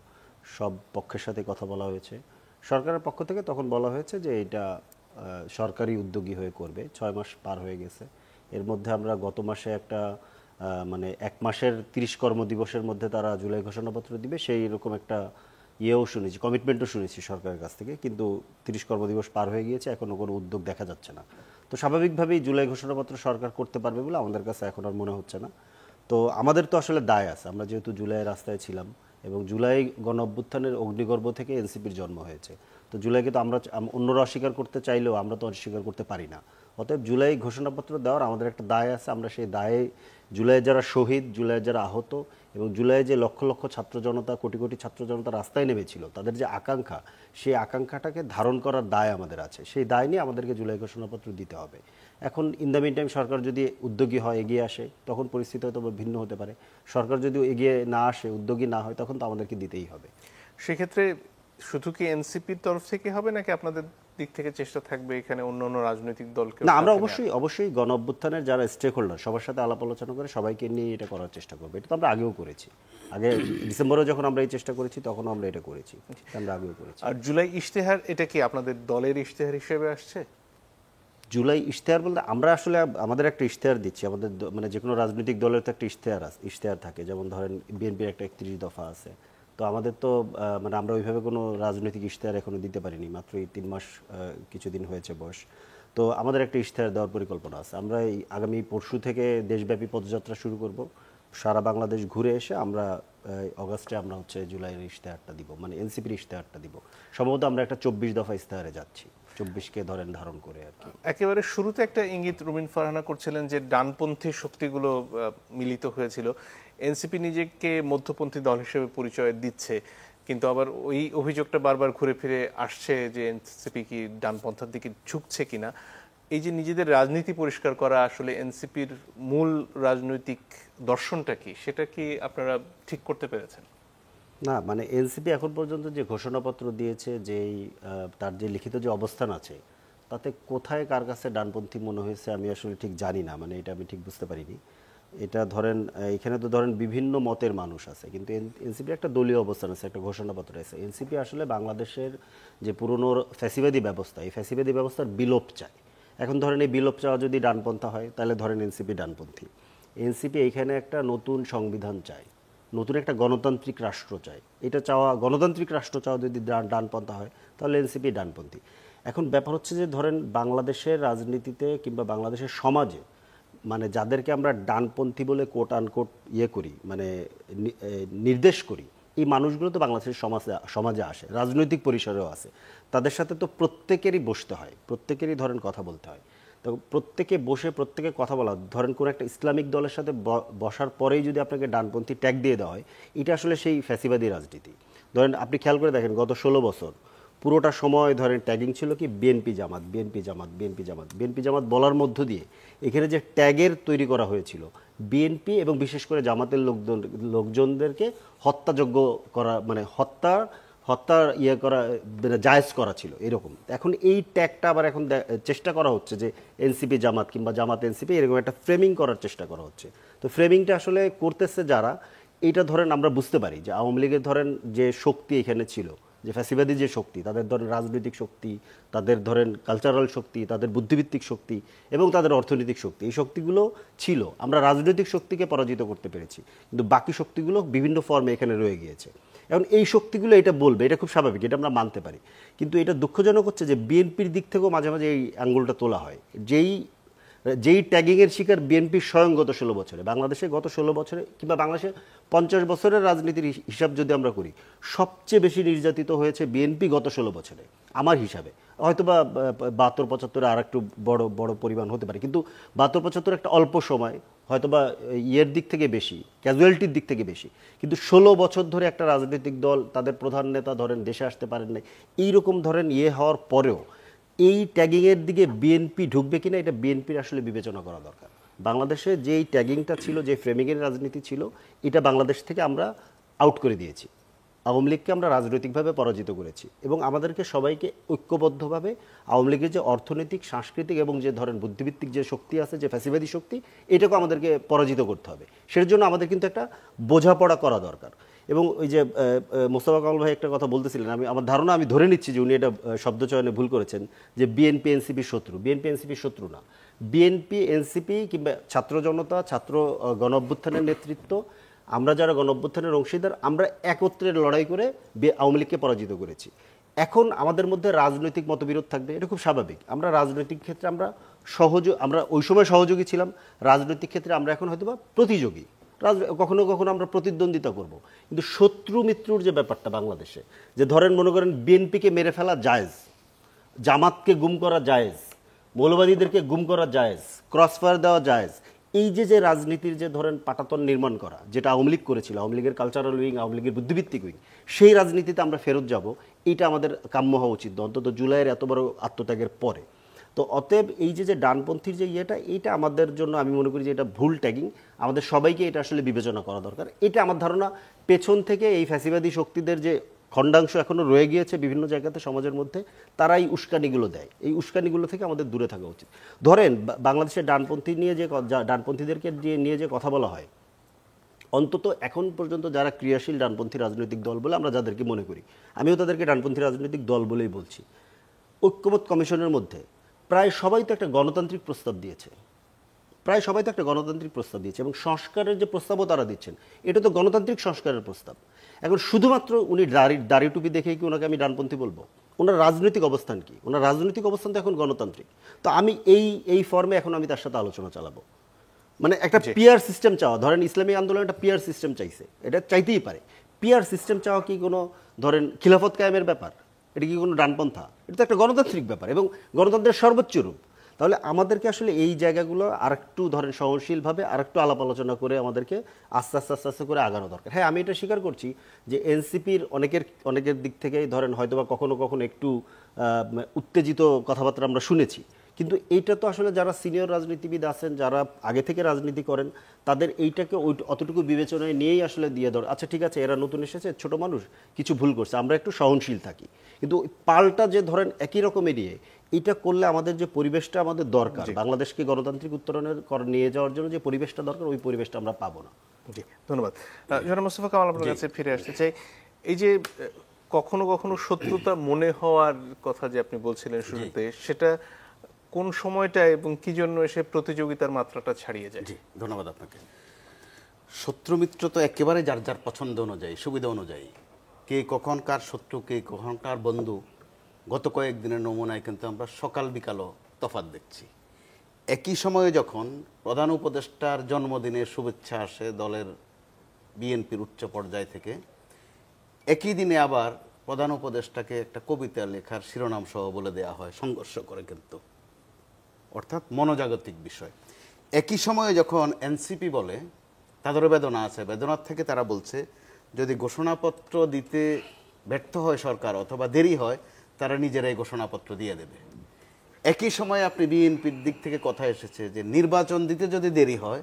সব পক্ষের সাথে কথা বলা হয়েছে। সরকারের পক্ষ থেকে তখন বলা হয়েছে যে এটা সরকারি উদ্যোগী হয়ে করবে। 6 মাস পার হয়ে গেছে। এর মধ্যে আমরা গত মাসে একটা মানে 1 মাসের 30 কর্মদিবসের মধ্যে তারা জুলাই ঘোষণাপত্র দিবে, সেই রকম একটা শুনেছি, কমিটমেন্টও শুনেছি সরকারের কাছ থেকে। কিন্তু 30 কর্মদিবস পার হয়ে গিয়েছে, এখনও কোনো উদ্যোগ দেখা যাচ্ছে না। তো স্বাভাবিকভাবেই জুলাই ঘোষণাপত্র সরকার করতে পারবে বলে আমাদের কাছে এখন আর মনে হচ্ছে না। তো আমাদের তো আসলে দায় আছে, আমরা যেহেতু জুলাইয়ের রাস্তায় ছিলাম এবং জুলাই গণ অভ্যুত্থানের অগ্নিগর্ভ থেকে এনসিপির জন্ম হয়েছে। তো জুলাইকে তো আমরা অন্যরা অস্বীকার করতে চাইলেও আমরা তো অস্বীকার করতে পারি না। অতএব জুলাই ঘোষণাপত্র দেওয়ার আমাদের একটা দায় আছে। আমরা সেই দায়ে জুলাই যারা শহীদ, জুলাই যারা আহত এবং জুলাই যে লক্ষ লক্ষ ছাত্র জনতা, কোটি কোটি ছাত্র জনতা রাস্তায় নেমেছিল, তাদের যে আকাঙ্ক্ষা, সেই আকাঙ্ক্ষাটাকে ধারণ করার দায় আমাদের আছে। সেই দায় নিয়ে আমাদেরকে জুলাই ঘোষণাপত্র দিতে হবে। এখন ইন দ্য মিন টাইম সরকার যদি উদ্যোগী হয়, এগিয়ে আসে, তখন পরিস্থিতি হয়তো ভিন্ন হতে পারে। সরকার যদি এগিয়ে না আসে, উদ্যোগী না হয়, তখন তো আমাদেরকে দিতেই হবে। সেক্ষেত্রে শুধু কি এনসিপির তরফ থেকে হবে, নাকি আপনাদের দিক থেকে চেষ্টা থাকবে এখানে অন্য অন্য রাজনৈতিক দলকে? না, আমরা অবশ্যই গণ অভ্যুত্থানের যারা স্টেক হোল্ডার সবার সাথে আলাপ আলোচনা করে সবাইকে নিয়ে এটা করার চেষ্টা করবো। এটা তো আমরা আগেও করেছি। আগে ডিসেম্বরে যখন আমরা এই চেষ্টা করেছি, তখন আমরা এটা করেছি, আমরা আগেও করেছি। আর জুলাই ইশতেহার, এটা কি আপনাদের দলের ইশতেহার হিসেবে আসছে? জুলাই ইশতেহার বলতে আমরা আসলে আমাদের একটা ইশতেহার দিচ্ছি। আমাদের মানে যে কোনো রাজনৈতিক দলের তো একটা ইশতেহার থাকে। যেমন ধরেন বিএনপির একটা 31 দফা আছে। তো আমাদের তো মানে আমরা ওইভাবে কোনো রাজনৈতিক ইশতেহার এখনো দিতে পারিনি, মাত্র এই 3 মাস কিছুদিন হয়েছে বয়স। তো আমাদের একটা ইশতেহার দেওয়ার পরিকল্পনা আছে। আমরা এই আগামী পরশু থেকে দেশব্যাপী পদযাত্রা শুরু করব। সারা বাংলাদেশ ঘুরে এসে আমরা অগাস্টে আমরা হচ্ছে জুলাইয়ের ইশতেহারটা দিব, মানে এনসিপির ইশতেহারটা দিব। সম্ভবত আমরা একটা 24 দফা ইশতেহারে যাচ্ছি, 24কে ধারণ করে আর কি। একেবারে শুরুতে একটা ইঙ্গিত রুমিন ফারহানা করছিলেন যে ডানপন্থী শক্তিগুলো মিলিত হয়েছিল। এনসিপি নিজেকে মধ্যপন্থী দল হিসেবে পরিচয় দিচ্ছে, কিন্তু আবার ওই অভিযোগটা বারবার ঘুরে ফিরে আসছে যে এনসিপি কি ডানপন্থার দিকে ঝুঁকছে কিনা। এই যে নিজেদের রাজনীতি পরিষ্কার করা, আসলে এনসিপির মূল রাজনৈতিক দর্শনটা কি, সেটা কি আপনারা ঠিক করতে পেরেছেন? না, মানে এনসিপি এখন পর্যন্ত যে ঘোষণাপত্র দিয়েছে, যেই তার যে লিখিত যে অবস্থান আছে, তাতে কোথায় কার কাছে ডানপন্থী মনে হয়েছে আমি আসলে ঠিক জানি না, মানে এটা আমি ঠিক বুঝতে পারিনি। এটা ধরেন এখানে তো ধরেন বিভিন্ন মতের মানুষ আছে, কিন্তু এনসিপি একটা দলীয় অবস্থান আছে, একটা ঘোষণাপত্র আছে। এনসিপি আসলে বাংলাদেশের যে পুরনো ফ্যাসিবাদী ব্যবস্থা, এই ফ্যাসিবাদী ব্যবস্থার বিলোপ চায়। এখন ধরেন এই বিলোপ চাওয়া যদি ডানপন্থা হয়, তাহলে ধরেন এনসিপি ডানপন্থী। এনসিপি এইখানে একটা নতুন সংবিধান চায়, নতুন একটা গণতান্ত্রিক রাষ্ট্র চায়। এটা চাওয়া, গণতান্ত্রিক রাষ্ট্র চাওয়া যদি ডানপন্থা হয়, তাহলে এনসিপি ডানপন্থী। এখন ব্যাপার হচ্ছে যে ধরেন বাংলাদেশের রাজনীতিতে কিংবা বাংলাদেশের সমাজে মানে যাদেরকে আমরা ডানপন্থী বলে কোট আনকোট করি, মানে নির্দেশ করি, এই মানুষগুলো তো বাংলাদেশের সমাজে আসে, রাজনৈতিক পরিসরেও আছে। তাদের সাথে তো প্রত্যেকেরই বসতে হয়, প্রত্যেকেরই ধরেন কথা বলতে হয়। তো প্রত্যেকে বসে প্রত্যেকে কথা বলা, ধরেন কোনো একটা ইসলামিক দলের সাথে বসার পরেই যদি আপনাকে ডানপন্থী ট্যাগ দিয়ে দেওয়া হয়, এটা আসলে সেই ফ্যাসিবাদী রাজনীতি। ধরেন আপনি খেয়াল করে দেখেন, গত 16 বছর পুরোটা সময় ধরেন ট্যাগিং ছিল কি বিএনপি জামাত, বিএনপি জামাত, বিএনপি জামাত, বিএনপি জামাত বলার মধ্য দিয়ে এখানে যে ট্যাগের তৈরি করা হয়েছিল, বিএনপি এবং বিশেষ করে জামাতের লোকজনদেরকে হত্যাযোগ্য করা, মানে হত্যা করা, জায়েজ করা ছিল এরকম। এখন এই ট্যাগটা আবার এখন চেষ্টা করা হচ্ছে যে এনসিপি জামাত কিংবা জামাত এনসিপি, এরকম একটা ফ্রেমিং করার চেষ্টা করা হচ্ছে। তো ফ্রেমিংটা আসলে করতেছে যারা, এইটা ধরেন আমরা বুঝতে পারি যে আওয়ামী লীগের ধরেন যে শক্তি এখানে ছিল, যে ফ্যাসিবাদী যে শক্তি, তাদের ধরেন রাজনৈতিক শক্তি, তাদের ধরেন কালচারাল শক্তি, তাদের বুদ্ধিভিত্তিক শক্তি এবং তাদের অর্থনৈতিক শক্তি, এই শক্তিগুলো ছিল। আমরা রাজনৈতিক শক্তিকে পরাজিত করতে পেরেছি, কিন্তু বাকি শক্তিগুলো বিভিন্ন ফর্মে এখানে রয়ে গিয়েছে। এখন এই শক্তিগুলো এটা বলবে, এটা খুব স্বাভাবিক, এটা আমরা মানতে পারি। কিন্তু এটা দুঃখজনক হচ্ছে যে বিএনপির দিক থেকেও মাঝে মাঝে এই আঙ্গুলটা তোলা হয়। যেই ট্যাগিংয়ের শিকার বিএনপি স্বয়ং গত 16 বছরে, বাংলাদেশে গত 16 বছরে কিংবা বাংলাদেশে 50 বছরের রাজনীতির হিসাব যদি আমরা করি, সবচেয়ে বেশি নির্যাতিত হয়েছে বিএনপি গত 16 বছরে আমার হিসাবে। হয়তো বা 72-75 আর একটু বড় পরিমাণ হতে পারে, কিন্তু 72-75 একটা অল্প সময়, হয়তো বা ইয়ের দিক থেকে বেশি, ক্যাজুয়ালিটির দিক থেকে বেশি। কিন্তু 16 বছর ধরে একটা রাজনৈতিক দল, তাদের প্রধান নেতা ধরেন দেশে আসতে পারেন নাই, এইরকম ধরেন হওয়ার পরেও এই ট্যাগিংয়ের দিকে বিএনপি ঢুকবে কিনা, এটা বিএনপির আসলে বিবেচনা করা দরকার। বাংলাদেশে যেই ট্যাগিংটা ছিল, যে ফ্রেমিংয়ের রাজনীতি ছিল, এটা বাংলাদেশ থেকে আমরা আউট করে দিয়েছি। আওয়ামী লীগকে আমরা রাজনৈতিকভাবে পরাজিত করেছি এবং আমাদেরকে সবাইকে ঐক্যবদ্ধভাবে আওয়ামী লীগের যে অর্থনৈতিক, সাংস্কৃতিক এবং যে ধরেন বুদ্ধিভিত্তিক যে শক্তি আছে, যে ফ্যাসিবাদী শক্তি, এটাকে আমাদেরকে পরাজিত করতে হবে। সেটার জন্য আমাদের কিন্তু একটা বোঝাপড়া করা দরকার। এবং ওই যে মোস্তফা কামাল ভাই একটা কথা বলতেছিলেন, আমার ধারণা, আমি ধরে নিচ্ছি যে উনি এটা শব্দচয়নে ভুল করেছেন, যে বিএনপি এনসিপির শত্রু। বিএনপি এনসিপির শত্রু না। বিএনপি এনসিপি কিংবা ছাত্র জনতা, ছাত্র গণ অভ্যুত্থানের নেতৃত্ব, আমরা যারা গণ অভ্যুত্থানের অংশীদার, আমরা একত্রে লড়াই করে আওয়ামী লীগকে পরাজিত করেছি। এখন আমাদের মধ্যে রাজনৈতিক মতবিরোধ থাকবে, এটা খুব স্বাভাবিক। আমরা রাজনৈতিক ক্ষেত্রে আমরা ওই সময় সহযোগী ছিলাম, রাজনৈতিক ক্ষেত্রে আমরা এখন হয়তো বা প্রতিযোগী, কখনো কখনো আমরা প্রতিদ্বন্দ্বিতা করব। কিন্তু শত্রু মিত্রুর যে ব্যাপারটা বাংলাদেশে, যে ধরেন মনে করেন বিএনপিকে মেরে ফেলা জায়েজ, জামাতকে গুম করা জায়েজ, মৌলবাদীদেরকে গুম করা জায়েজ, ক্রসফায়ার দেওয়া জায়েজ, এই যে রাজনীতির যে ধরেন পাটাতন নির্মাণ করা, যেটা আওয়ামী লীগ করেছিল, আওয়ামী লীগের কালচারাল উইং, আওয়ামী লীগের বুদ্ধিভিত্তিক উইং, সেই রাজনীতিতে আমরা ফেরত যাব, এইটা আমাদের কাম্য হওয়া উচিত, অন্তত জুলাইয়ের এত বড় আত্মত্যাগের পরে। তো অতএব এই যে ডানপন্থীর যে এইটা আমাদের জন্য, আমি মনে করি যে এটা ভুল ট্যাগিং, আমাদের সবাইকে এটা আসলে বিবেচনা করা দরকার। এটা আমার ধারণা পেছন থেকে এই ফ্যাসিবাদী শক্তিদের যে খণ্ডাংশ এখনো রয়ে গিয়েছে বিভিন্ন জায়গাতে সমাজের মধ্যে, তারা এই উস্কানিগুলো দেয়। এই উস্কানিগুলো থেকে আমাদের দূরে থাকা উচিত। ধরেন বাংলাদেশের ডানপন্থীদেরকে নিয়ে যে কথা বলা হয়, অন্তত এখন পর্যন্ত যারা ক্রিয়াশীল ডানপন্থী রাজনৈতিক দল বলে আমরা যাদেরকে মনে করি, আমিও তাদেরকে ডানপন্থী রাজনৈতিক দল বলেই বলছি, ঐক্যমত কমিশনের মধ্যে প্রায় সবাই তো একটা গণতান্ত্রিক প্রস্তাব দিয়েছে, এবং সংস্কারের যে প্রস্তাবও তারা দিচ্ছেন, এটা তো গণতান্ত্রিক সংস্কারের প্রস্তাব। এখন শুধুমাত্র উনি দাড়ি টুপি দেখেই কি ওনাকে আমি ডানপন্থী বলবো? ওনার রাজনৈতিক অবস্থান কি? ওনার রাজনৈতিক অবস্থান তো এখন গণতান্ত্রিক। তো আমি এই ফর্মে এখন আমি তার সাথে আলোচনা চালাবো। মানে একটা পিয়ার সিস্টেম চাওয়া, ধরেন ইসলামী আন্দোলন একটা পিয়ার সিস্টেম চাইছে, এটা চাইতেই পারে। পিয়ার সিস্টেম চাওয়া কি কোনো ধরেন খিলাফত কায়েমের ব্যাপার? এটা কি কোনো ডানপন্থা? এটা তো একটা গণতান্ত্রিক ব্যাপার এবং গণতন্ত্রের সর্বোচ্চ রূপ। তাহলে আমাদেরকে আসলে এই জায়গাগুলো আরেকটু ধরেন সহনশীলভাবে আরেকটু আলাপ আলোচনা করে আমাদেরকে আস্তে আস্তে করে আগানো দরকার। হ্যাঁ, আমি এটা স্বীকার করছি যে এনসিপির অনেকের দিক থেকেই ধরেন হয়তোবা কখনো কখনো একটু উত্তেজিত কথাবার্তা আমরা শুনেছি, কিন্তু এইটা তো আসলে যারা সিনিয়র রাজনীতিবিদ আছেন, যারা আগে থেকে রাজনীতি করেন, তাদের এইটাকে অতটুকু বিবেচনায় নিয়েই আসলে দিয়ে দেওয়ার, আচ্ছা ঠিক আছে এরা নতুন এসেছে, ছোট মানুষ, কিছু ভুল করছে, আমরা একটু সহনশীল থাকি। কিন্তু পাল্টা যে ধরেন একই রকমের এটা করলে আমাদের যে পরিবেশটা আমাদের দরকার, বাংলাদেশকে গণতান্ত্রিক উত্তরণের নিয়ে যাওয়ার জন্য যে পরিবেশটা দরকার, ওই পরিবেশটা আমরা পাবো না। জি, ধন্যবাদ। জনাব মোস্তফা কামাল, আপনার কাছে ফিরে আসতে চাই। এই যে কখনো কখনো শত্রুতা মনে হওয়ার কথা যে আপনি বলছিলেন শুরুতে, সেটা কোন সময়টা এবং কি জন্য এসে প্রতিযোগিতার মাত্রাটা ছাড়িয়ে যায়? জি, ধন্যবাদ আপনাকে। শত্রু মিত্র তো একেবারে যার যার পছন্দ অনুযায়ী, সুবিধা অনুযায়ী, কে কখন কার শত্রু, কে কখন কার বন্ধু, গত কয়েকদিনের নমুনায় কিন্তু আমরা সকাল বিকালও তফাৎ দেখছি। একই সময়ে যখন প্রধান উপদেষ্টার জন্মদিনের শুভেচ্ছা আসে দলের বিএনপির উচ্চ পর্যায় থেকে, একই দিনে আবার প্রধান উপদেষ্টাকে একটা কবিতা লেখার শিরোনাম সহ বলে দেওয়া হয় সংঘর্ষ করে, কিন্তু অর্থাৎ মনোজাগতিক বিষয়। একই সময়ে যখন এনসিপি বলে তাদেরও বেদনা আছে, বেদনার থেকে তারা বলছে যদি ঘোষণাপত্র দিতে ব্যর্থ হয় সরকার অথবা দেরি হয়, তারা নিজেরাই ঘোষণাপত্র দিয়ে দেবে। একই সময়ে আপনি বিএনপির দিক থেকে কথা এসেছে যে নির্বাচন দিতে যদি দেরি হয়,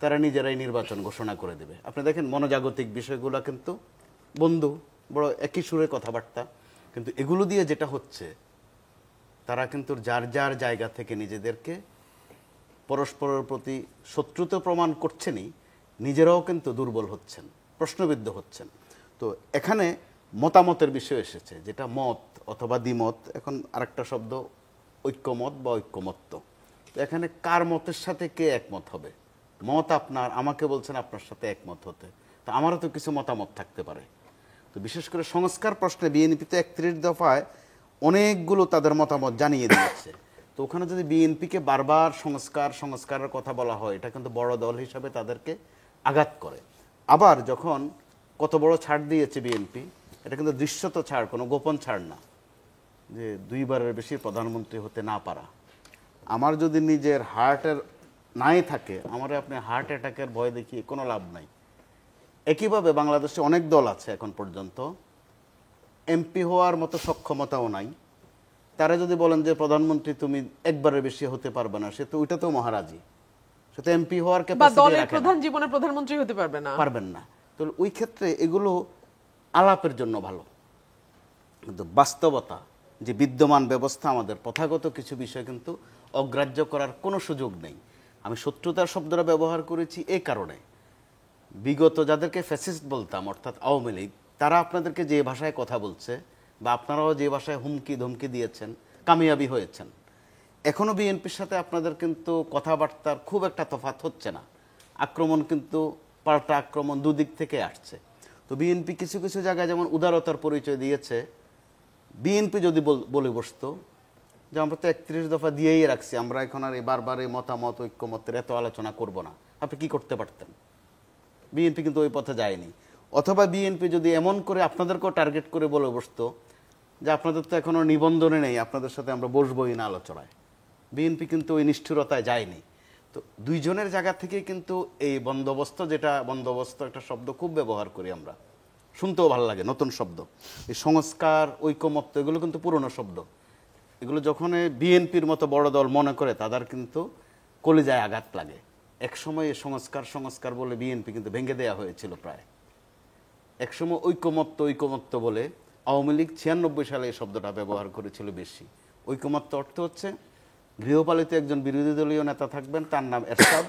তারা নিজেরাই নির্বাচন ঘোষণা করে দেবে। আপনি দেখেন মনোজাগতিক বিষয়গুলো কিন্তু বন্ধু, বড় একই সুরে কথাবার্তা, কিন্তু এগুলো দিয়ে যেটা হচ্ছে, তারা কিন্তু যার যার জায়গা থেকে নিজেদেরকে পরস্পরের প্রতি শত্রুতা প্রমাণ করছেনই, নিজেরাও কিন্তু দুর্বল হচ্ছেন, প্রশ্নবিদ্ধ হচ্ছেন। তো এখানে মতামতের বিষয় এসেছে, যেটা মত অথবা দ্বিমত, এখন আরেকটা শব্দ ঐক্যমত বা ঐক্যমত্য। তো এখানে কার মতের সাথে কে একমত হবে? মত আপনার, আমাকে বলছেন আপনার সাথে একমত হতে, তো আমারও তো কিছু মতামত থাকতে পারে। তো বিশেষ করে সংস্কার প্রশ্নে বিএনপি তো 31 দফায় অনেকগুলো তাদের মতামত জানিয়ে দিয়েছে। তো ওখানে যদি বিএনপিকে বারবার সংস্কারের কথা বলা হয়, এটা কিন্তু বড় দল হিসাবে তাদেরকে আঘাত করে। আবার যখন কত বড় ছাড় দিয়েছে বিএনপি, এটা কিন্তু দৃশ্যত ছাড়, কোনো গোপন ছাড় না, যে 2 বারের বেশি প্রধানমন্ত্রী হতে না পারা। আমার যদি নিজের হার্টের নাই থাকে, আমার আপনি হার্ট অ্যাটাকের ভয় দেখিয়ে কোনো লাভ নাই। একইভাবে বাংলাদেশে অনেক দল আছে এখন পর্যন্ত এমপি হওয়ার মতো সক্ষমতাও নাই। তারা যদি বলেন যে প্রধানমন্ত্রী তুমি একবারের বেশি হতে পারবে না, সে তো ওইটা তো মহারাজি, সে তো এমপি হওয়ার ক্যাপাসিটি রাখে না, প্রধান জীবনে প্রধানমন্ত্রী হতে পারবেন না। তো ওই ক্ষেত্রে এগুলো আলাপের জন্য ভালো, কিন্তু বাস্তবতা যে বিদ্যমান ব্যবস্থা, আমাদের প্রথাগত কিছু বিষয় কিন্তু অগ্রাহ্য করার কোনো সুযোগ নেই। আমি শত্রুতার শব্দটা ব্যবহার করেছি এই কারণে, বিগত যাদেরকে ফ্যাসিস্ট বলতাম অর্থাৎ আওয়ামী লীগ, তারা আপনাদেরকে যে ভাষায় কথা বলছে বা আপনারাও যে ভাষায় হুমকি ধমকি দিয়েছেন, কামিয়াবি হয়েছেন। এখনও বিএনপির সাথে আপনাদের কিন্তু কথাবার্তার খুব একটা তফাৎ হচ্ছে না। আক্রমণ কিন্তু পাল্টা আক্রমণ দুদিক থেকে আসছে। তো বিএনপি কিছু কিছু জায়গায় যেমন উদারতার পরিচয় দিয়েছে, বিএনপি যদি বলে বসতো যে আমরা তো 31 দফা দিয়েই রাখছি, আমরা এখন আর বারবার এই মতামত ঐক্যমতের এত আলোচনা করব না, আপনি কি করতে পারতেন? বিএনপি কিন্তু ওই পথে যায়নি। অথবা বিএনপি যদি এমন করে আপনাদেরকেও টার্গেট করে বলে বসতো যে আপনাদের তো এখনো নিবন্ধনে নেই, আপনাদের সাথে আমরা বসবোই না আলোচনায়, বিএনপি কিন্তু ওই নিষ্ঠুরতায় যায়নি। তো দুইজনের জায়গা থেকে কিন্তু এই বন্দোবস্ত, যেটা বন্দোবস্ত একটা শব্দ খুব ব্যবহার করি আমরা, শুনতেও ভালো লাগে, নতুন শব্দ। এই সংস্কার, ঐক্যমত্য, এগুলো কিন্তু পুরনো শব্দ। এগুলো যখন বিএনপির মতো বড় দল মনে করে, তাদের কিন্তু কলিজায় আঘাত লাগে। একসময় সংস্কার বলে বিএনপি কিন্তু ভেঙে দেওয়া হয়েছিল প্রায়। একসময় ঐক্যমত্য বলে আওয়ামী লীগ 96 সালে এই শব্দটা ব্যবহার করেছিল বেশি। ঐক্যমত্য অর্থ হচ্ছে গৃহপালিত একজন বিরোধী দলীয় নেতা থাকবেন, তার নাম এরশাদ,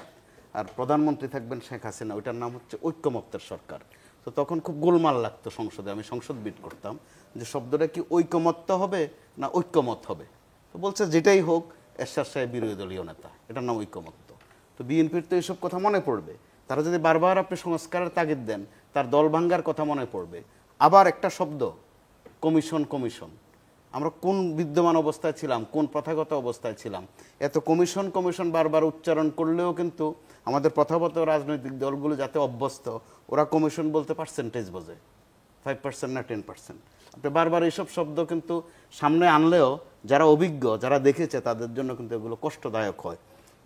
আর প্রধানমন্ত্রী থাকবেন শেখ হাসিনা, ওইটার নাম হচ্ছে ঐক্যমত্যের সরকার। তো তখন খুব গোলমাল লাগতো সংসদে, আমি সংসদ বিট করতাম যে শব্দটা কি ঐক্যমত্য হবে না ঐক্যমত হবে। তো বলছে যেটাই হোক, এরশাদ সাহেব বিরোধী দলীয় নেতা, এটার নাম ঐক্যমত্য। তো বিএনপির তো এইসব কথা মনে পড়বে, তারা যদি বারবার আপনি সংস্কারের তাগিদ দেন, তার দল ভাঙ্গার কথা মনে পড়বে। আবার একটা শব্দ কমিশন, আমরা কোন বিদ্যমান অবস্থায় ছিলাম, কোন প্রথাগত অবস্থায় ছিলাম? এত কমিশন বারবার উচ্চারণ করলেও কিন্তু আমাদের প্রথাগত রাজনৈতিক দলগুলো যাতে অভ্যস্ত, ওরা কমিশন বলতে পার্সেন্টেজ বোঝে, 5% না 10%। আপনি বারবার এইসব শব্দ কিন্তু সামনে আনলেও যারা অভিজ্ঞ, যারা দেখেছে, তাদের জন্য কিন্তু এগুলো কষ্টদায়ক হয়।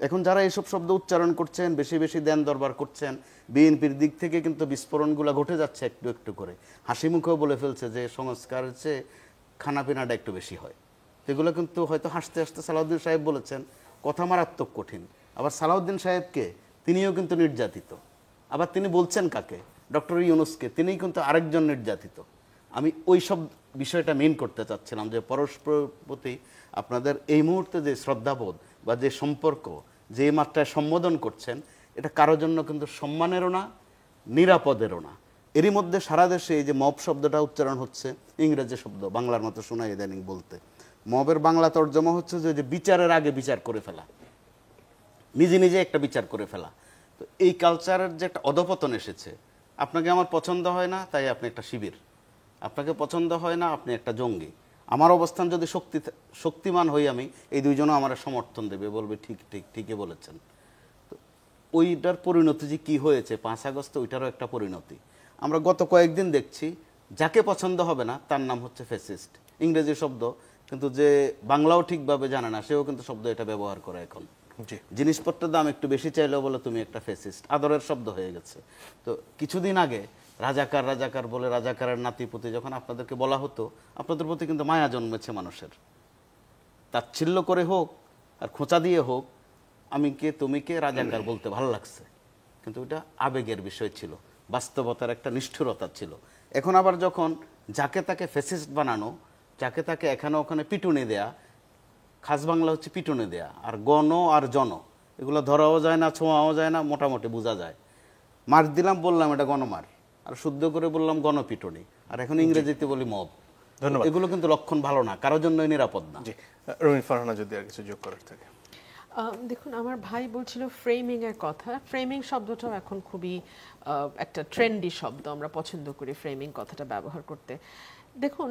এখন যারা এইসব শব্দ উচ্চারণ করছেন, বেশি বেশি দেন দরবার করছেন, বিএনপির দিক থেকে কিন্তু বিস্ফোরণগুলো ঘটে যাচ্ছে একটু একটু করে। হাসি মুখেও বলে ফেলছে যে সংস্কারের চেয়ে খানাপিনাটা একটু বেশি হয়। এগুলো কিন্তু হয়তো হাসতে হাসতে সালাউদ্দিন সাহেব বলেছেন, কথা মারাত্মক কঠিন। আবার সালাউদ্দিন সাহেবকে, তিনিও কিন্তু নির্যাতিত। আবার তিনি বলছেন কাকে? ডক্টর ইউনূসকে, তিনিই কিন্তু আরেকজন নির্যাতিত। আমি ওই সব বিষয়টা মেন করতে চাচ্ছিলাম যে পরস্পর প্রতি আপনাদের এই মুহূর্তে যে শ্রদ্ধাবোধ বা যে সম্পর্ক, যে মাত্রায় সম্বোধন করছেন, এটা কারোর জন্য কিন্তু সম্মানেরও না, নিরাপদেরও না। এরই মধ্যে সারা দেশে এই যে মব শব্দটা উচ্চারণ হচ্ছে, ইংরেজি শব্দ, বাংলার মতো শোনায় ইদানিং বলতে। মবের বাংলা তর্জমা হচ্ছে যে বিচারের আগে বিচার করে ফেলা, নিজে নিজে একটা বিচার করে ফেলা। তো এই কালচারের যে একটা অধপতন এসেছে, আপনাকে আমার পছন্দ হয় না তাই আপনি একটা শিবির, আপনাকে পছন্দ হয় না আপনি একটা জঙ্গি। আমার অবস্থান যদি শক্তিমান হই আমি, এই দুইজনও আমার সমর্থন দেবে, বলবে ঠিকই বলেছেন। তো ওইটার পরিণতি যে কী হয়েছে 5 আগস্ট, ওইটারও একটা পরিণতি আমরা গত কয়েকদিন দেখছি। যাকে পছন্দ হবে না তার নাম হচ্ছে ফ্যাসিস্ট, ইংরেজি শব্দ, কিন্তু যে বাংলাও ঠিকভাবে জানে না সেও কিন্তু শব্দ এটা ব্যবহার করে। এখন জিনিসপত্রের দাম একটু বেশি চাইলেও বলে তুমি একটা ফ্যাসিস্ট, আদরের শব্দ হয়ে গেছে। তো কিছুদিন আগে রাজাকার বলে রাজাকারের নাতিপুতি যখন আপনাদেরকে বলা হতো, আপনাদের প্রতি কিন্তু মায়া জন্মেছে মানুষের। তাচ্ছিল্য করে হোক আর খোঁচা দিয়ে হোক, আমি কে তুমি কে রাজাকার বলতে ভালো লাগছে, কিন্তু এটা আবেগের বিষয় ছিল, বাস্তবতার একটা নিষ্ঠুরতা ছিল। এখন আবার যখন যাকে তাকে ফ্যাসিস্ট বানানো, যাকে তাকে এখানে ওখানে পিটুনি দেয়া, খাস বাংলা হচ্ছে পিটুনি দেয়া, আর গণ আর জন এগুলো ধরাও যায় না, ছোঁয়াও যায় না, মোটামুটি বোঝা যায়। মার দিলাম বললাম এটা গণমার, আর শুদ্ধ করে বললাম গণপিটুনি, আর এখন ইংরেজিতে বলি মব। ধন্যবাদ। এগুলো কিন্তু লক্ষণ ভালো না, কারোর জন্য নিরাপদ না। জি, রুমিন ফারহানা যদি আর কিছু যোগ করার থাকে। দেখুন, আমার ভাই বলছিল ফ্রেমিং এর কথা। ফ্রেমিং শব্দটাও এখন খুবই একটা ট্রেন্ডি শব্দ, আমরা পছন্দ করি ফ্রেমিং কথাটা ব্যবহার করতে। দেখুন,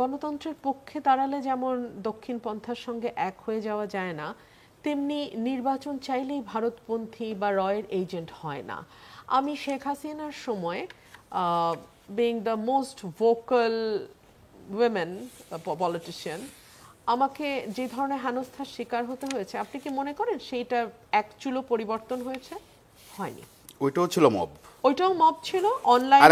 গণতন্ত্রের পক্ষে দাঁড়ালে যেমন দক্ষিণ পন্থার সঙ্গে এক হয়ে যাওয়া যায় না, তেমনি নির্বাচন চাইলেই ভারতপন্থী বা রয়ের এজেন্ট হয় না। আমি শেখ হাসিনার সময় being the most vocal women politician, আমাকে যে ধরনের হেনস্থার শিকার হতে হয়েছে, আপনি কি মনে করেন সেইটা এক চুলো পরিবর্তন হয়েছে? হয়নি। ওইটাও ছিল মব, ওইটাও মব ছিল, অনলাইন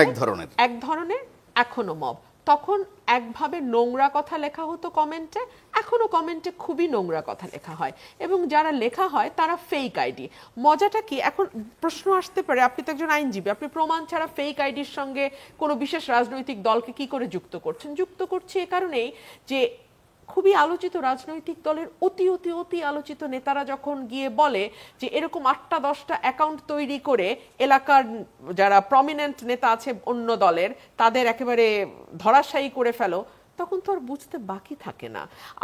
এক ধরনের এখনো মব। তখন একভাবে নোংরা কথা লেখা হতো কমেন্টে, এখনো কমেন্টে খুবই নোংরা কথা লেখা হয়, এবং যারা লেখা হয় তারা ফেক আইডি। মজাটা কি, এখন প্রশ্ন আসতে পারে, আপনি তো একজন আইনজীবী, আপনি প্রমাণ ছাড়া ফেক আইডির সঙ্গে কোনো বিশেষ রাজনৈতিক দলকে কি করে যুক্ত করছেন? যুক্ত করছি এ কারণেই যে খুবই আলোচিত রাজনৈতিক দলের অতি অতি অতি আলোচিত নেতারা যখন গিয়ে বলে যে এরকম 8টা-10টা অ্যাকাউন্ট তৈরি করে এলাকার যারা প্রমিনেন্ট নেতা আছে অন্য দলের, তাদের একেবারে ধরাশায়ী করে ফেলো, তখন তো আর বুঝতে বাকি থাকে না।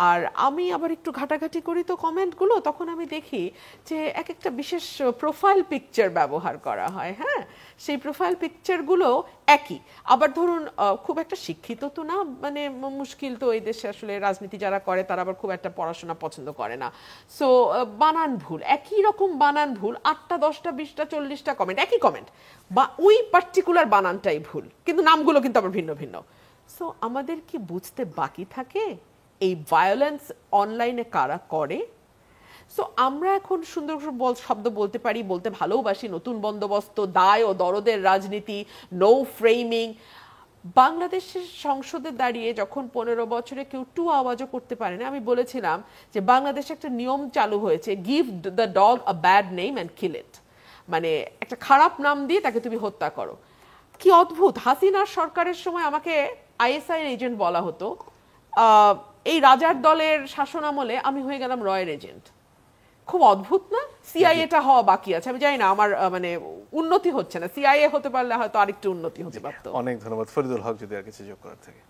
আর আমি আবার একটু ঘাটাঘাটি করি তো কমেন্টগুলো, তখন আমি দেখি যে এক একটা বিশেষ প্রোফাইল পিকচার ব্যবহার করা হয়। হ্যাঁ, সেই প্রোফাইল পিকচারগুলো একই। আবার ধরুন খুব একটা শিক্ষিত তো না, মানে মুশকিল তো এই দেশে আসলে রাজনীতি যারা করে তারা আবার খুব একটা পড়াশোনা পছন্দ করে না। সো বানান ভুল, একই রকম বানান ভুল, 8টা 10টা 20টা 40টা কমেন্ট, একই কমেন্ট, বা ওই পার্টিকুলার বানানটাই ভুল, কিন্তু নামগুলো কিন্তু আবার ভিন্ন ভিন্ন। সো আমাদের কি বুঝতে বাকি থাকে এই ভায়োলেন্স অনলাইনে কারা করে? সো আমরা এখন সুন্দর শব্দ বলতে পারি, বলতে ভালোবাসি, নতুন বন্দোবস্ত, দায় ও দরদের রাজনীতি, নো ফ্রেমিং। বাংলাদেশের সংসদে দাঁড়িয়ে যখন 15 বছরে কেউ টু আওয়াজও করতে পারে না, আমি বলেছিলাম যে বাংলাদেশে একটা নিয়ম চালু হয়েছে, give the dog a bad name and kill it, মানে একটা খারাপ নাম দিয়ে তাকে তুমি হত্যা করো। কি অদ্ভুত! হাসিনার সরকারের সময় আমাকে আইএসআই এজেন্ট বলা হতো, এই রাজার দলের শাসনামলে আমি হয়ে গেলাম রয়ের এজেন্ট। খুব অদ্ভুত না? সিআইএটা হওয়া বাকি আছে, আমি জানি না, আমার মানে উন্নতি হচ্ছে না। সিআইএ হতে পারলে হয়তো আরেকটু উন্নতি হতে পারত। অনেক ধন্যবাদ। ফরিদুল হক যদি আর কিছু যোগ করার থাকে।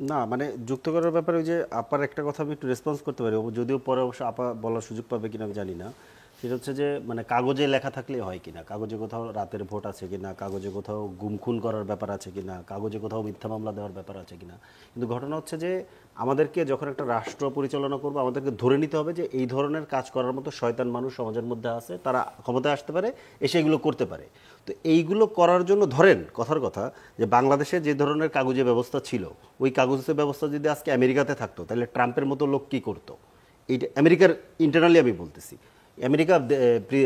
না, মানে যুক্ত করার ব্যাপারে ওই যে আপার একটা কথা আমি একটু রেসপন্স করতে পারি, যদিও পরে অবশ্য আপা বলার সুযোগ পাবে কিনা আমি জানি না। সেটা হচ্ছে যে মানে কাগজে লেখা থাকলে হয় কিনা, কাগজে কোথাও রাতের ভোট আছে কিনা, কাগজে কোথাও গুম খুন করার ব্যাপার আছে কিনা, কাগজে কোথাও মিথ্যা মামলা দেওয়ার ব্যাপার আছে কিনা। কিন্তু ঘটনা হচ্ছে যে আমাদেরকে যখন একটা রাষ্ট্র পরিচালনা করবো, আমাদেরকে ধরে নিতে হবে যে এই ধরনের কাজ করার মতো শয়তান মানুষ সমাজের মধ্যে আছে, তারা ক্ষমতায় আসতে পারে, এসে এগুলো করতে পারে। তো এইগুলো করার জন্য ধরেন কথার কথা যে বাংলাদেশে যে ধরনের কাগজে ব্যবস্থা ছিল, ওই কাগজের ব্যবস্থা যদি আজকে আমেরিকাতে থাকতো, তাহলে ট্রাম্পের মতো লোক কী করতো? এইটা আমেরিকার ইন্টারনালি আমি বলতেছি, আমেরিকা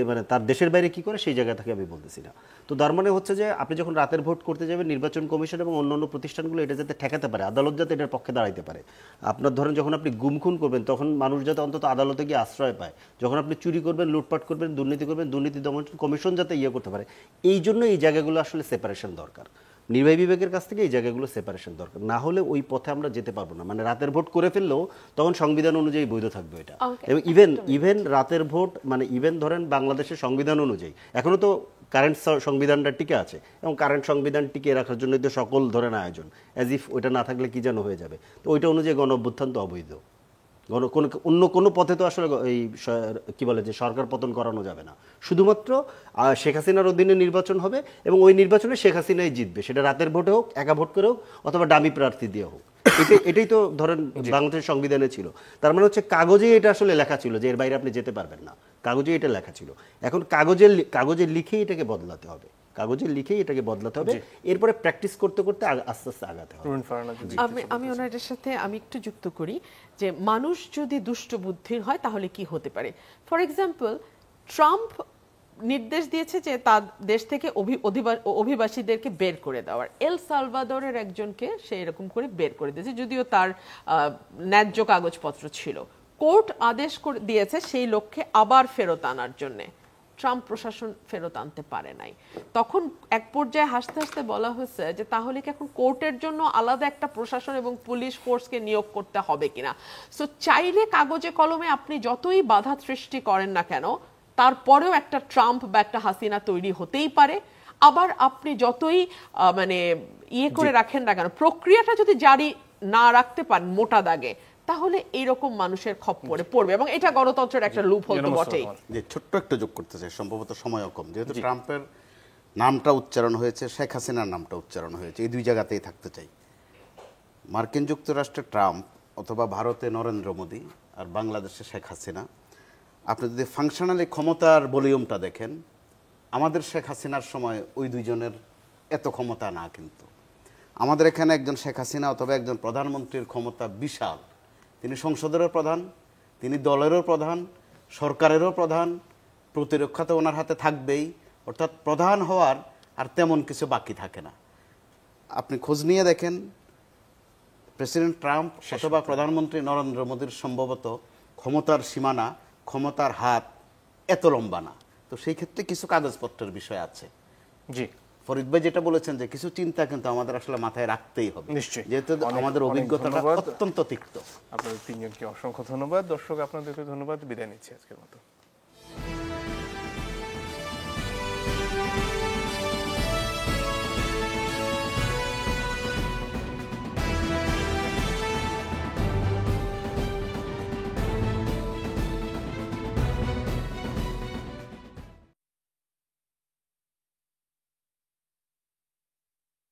মানে তার দেশের বাইরে কি করে সেই জায়গা থেকে আমি বলতেছি না। তো তার মানে হচ্ছে যে আপনি যখন রাতের ভোট করতে যাবেন, নির্বাচন কমিশন এবং অন্যান্য প্রতিষ্ঠানগুলো এটা যাতে ঠেকাতে পারে, আদালত যাতে এটার পক্ষে দাঁড়াইতে পারে। আপনার ধরেন যখন আপনি গুম খুন করবেন, তখন মানুষ যাতে অন্তত আদালতে গিয়ে আশ্রয় পায়। যখন আপনি চুরি করবেন, লুটপাট করবেন, দুর্নীতি করবেন, দুর্নীতি দমন কমিশন যাতে করতে পারে। এই জন্য এই জায়গাগুলো আসলে সেপারেশন দরকার, নির্বাহী বিভাগের কাছ থেকে এই জায়গাগুলো সেপারেশন দরকার। না হলে ওই পথে আমরা যেতে পারবো না। মানে রাতের ভোট করে ফেললেও তখন সংবিধান অনুযায়ী বৈধ থাকবে এটা। এবং ইভেন রাতের ভোট মানে ইভেন ধরেন বাংলাদেশের সংবিধান অনুযায়ী এখনো তো কারেন্ট সংবিধানটা টিকে আছে, এবং কারেন্ট সংবিধান টিকে রাখার জন্য তো সকল ধরেন আয়োজন, অ্যাজ ইফ ওইটা না থাকলে কি যেন হয়ে যাবে। তো ওইটা অনুযায়ী গণ অভ্যুত্থান তো অবৈধ। অন্য কোনো পথে তো আসলে এই কি বলে যে সরকার পতন করানো যাবে না। শুধুমাত্র শেখ হাসিনার অধীনে নির্বাচন হবে, এবং ওই নির্বাচনে শেখ হাসিনাই জিতবে, সেটা রাতের ভোটে হোক, একা ভোট করে হোক, অথবা ডামি প্রার্থী দিয়ে হোক। এটাই তো ধরেন বাংলাদেশের সংবিধানে ছিল। তার মানে হচ্ছে কাগজে এটা আসলে লেখা ছিল যে এর বাইরে আপনি যেতে পারবেন না, কাগজে এটা লেখা ছিল। এখন কাগজে লিখেই এটাকে বদলাতে হবে, কাগজে লিখেই এটাকে বদলাতে হবে, এরপরে প্র্যাকটিস করতে করতে আস্তে আস্তে আগাতে হবে। আমি ওনাদের সাথে আমি একটু যুক্ত করি যে মানুষ যদি দুষ্ট বুদ্ধির হয় তাহলে কি হতে পারে। ফর এক্সাম্পল, ট্রাম্প নির্দেশ দিয়েছে যে তার দেশ থেকে অভিবাসীদেরকে বের করে দেওয়ার। এল সালভাদরের একজনকে সে এরকম করে বের করে দিয়েছে, যদিও তার ন্যায্য কাগজপত্র ছিল। কোর্ট আদেশ দিয়েছে সেই লোককে আবার ফেরত আনার জন্যে। ট্রাম্প প্রশাসন ফেরত আনতে পারে নাই। তখন এক পর্যায়ে হাসতে হাসতে বলা হয়েছে যে তাহলে কি এখন কোর্টের জন্য আলাদা একটা প্রশাসন এবং পুলিশ ফোর্সকে নিয়োগ করতে হবে কিনা। সো চাইলে কাগজে কলমে আপনি যতই বাধা সৃষ্টি করেন না কেন, তারপরেও একটা ট্রাম্প বা একটা হাসিনা তৈরি হতেই পারে। আবার আপনি যতই মানে ইয়ে করে রাখেন না কেন, প্রক্রিয়াটা যদি জারি না রাখতে পারেন মোটা দাগে, তাহলে এইরকম মানুষের খপ্পরে পড়বে, এবং এটা গণতন্ত্রের একটা লুপ হোল তো বটেই। যে ছোট্ট একটা যোগ করতে চাই, সম্ভবত সময়ও কম, যেহেতু ট্রাম্পের নামটা উচ্চারণ হয়েছে, শেখ হাসিনার নামটা উচ্চারণ হয়েছে, এই দুই জায়গাতেই থাকতে চাই। মার্কিন যুক্তরাষ্ট্রে ট্রাম্প অথবা ভারতে নরেন্দ্র মোদী আর বাংলাদেশে শেখ হাসিনা, আপনি যদি ফাংশনালি ক্ষমতার ভলিউমটা দেখেন, আমাদের শেখ হাসিনার সময় ওই দুইজনের এত ক্ষমতা না, কিন্তু আমাদের এখানে একজন শেখ হাসিনা অথবা একজন প্রধানমন্ত্রীর ক্ষমতা বিশাল। তিনি সংসদেরও প্রধান, তিনি দলেরও প্রধান, সরকারেরও প্রধান, প্রতিরক্ষা তো ওনার হাতে থাকবেই, অর্থাৎ প্রধান হওয়ার আর তেমন কিছু বাকি থাকে না। আপনি খোঁজ নিয়ে দেখেন, প্রেসিডেন্ট ট্রাম্প অথবা প্রধানমন্ত্রী নরেন্দ্র মোদীর সম্ভবত ক্ষমতার সীমানা, ক্ষমতার হাত এত লম্বা না। তো সেই ক্ষেত্রে কিছু কাগজপত্রের বিষয় আছে। জি, ফরিদ ভাই যেটা বলেছেন যে কিছু চিন্তা কিন্তু আমাদের আসলে মাথায় রাখতেই হবে, নিশ্চয়ই, যেহেতু আমাদের অভিজ্ঞতাটা অত্যন্ত তিক্ত। আপনাদের তিনজনকে অসংখ্য ধন্যবাদ। দর্শক আপনাদেরকে ধন্যবাদ, বিদায় নিচ্ছি আজকের মতো।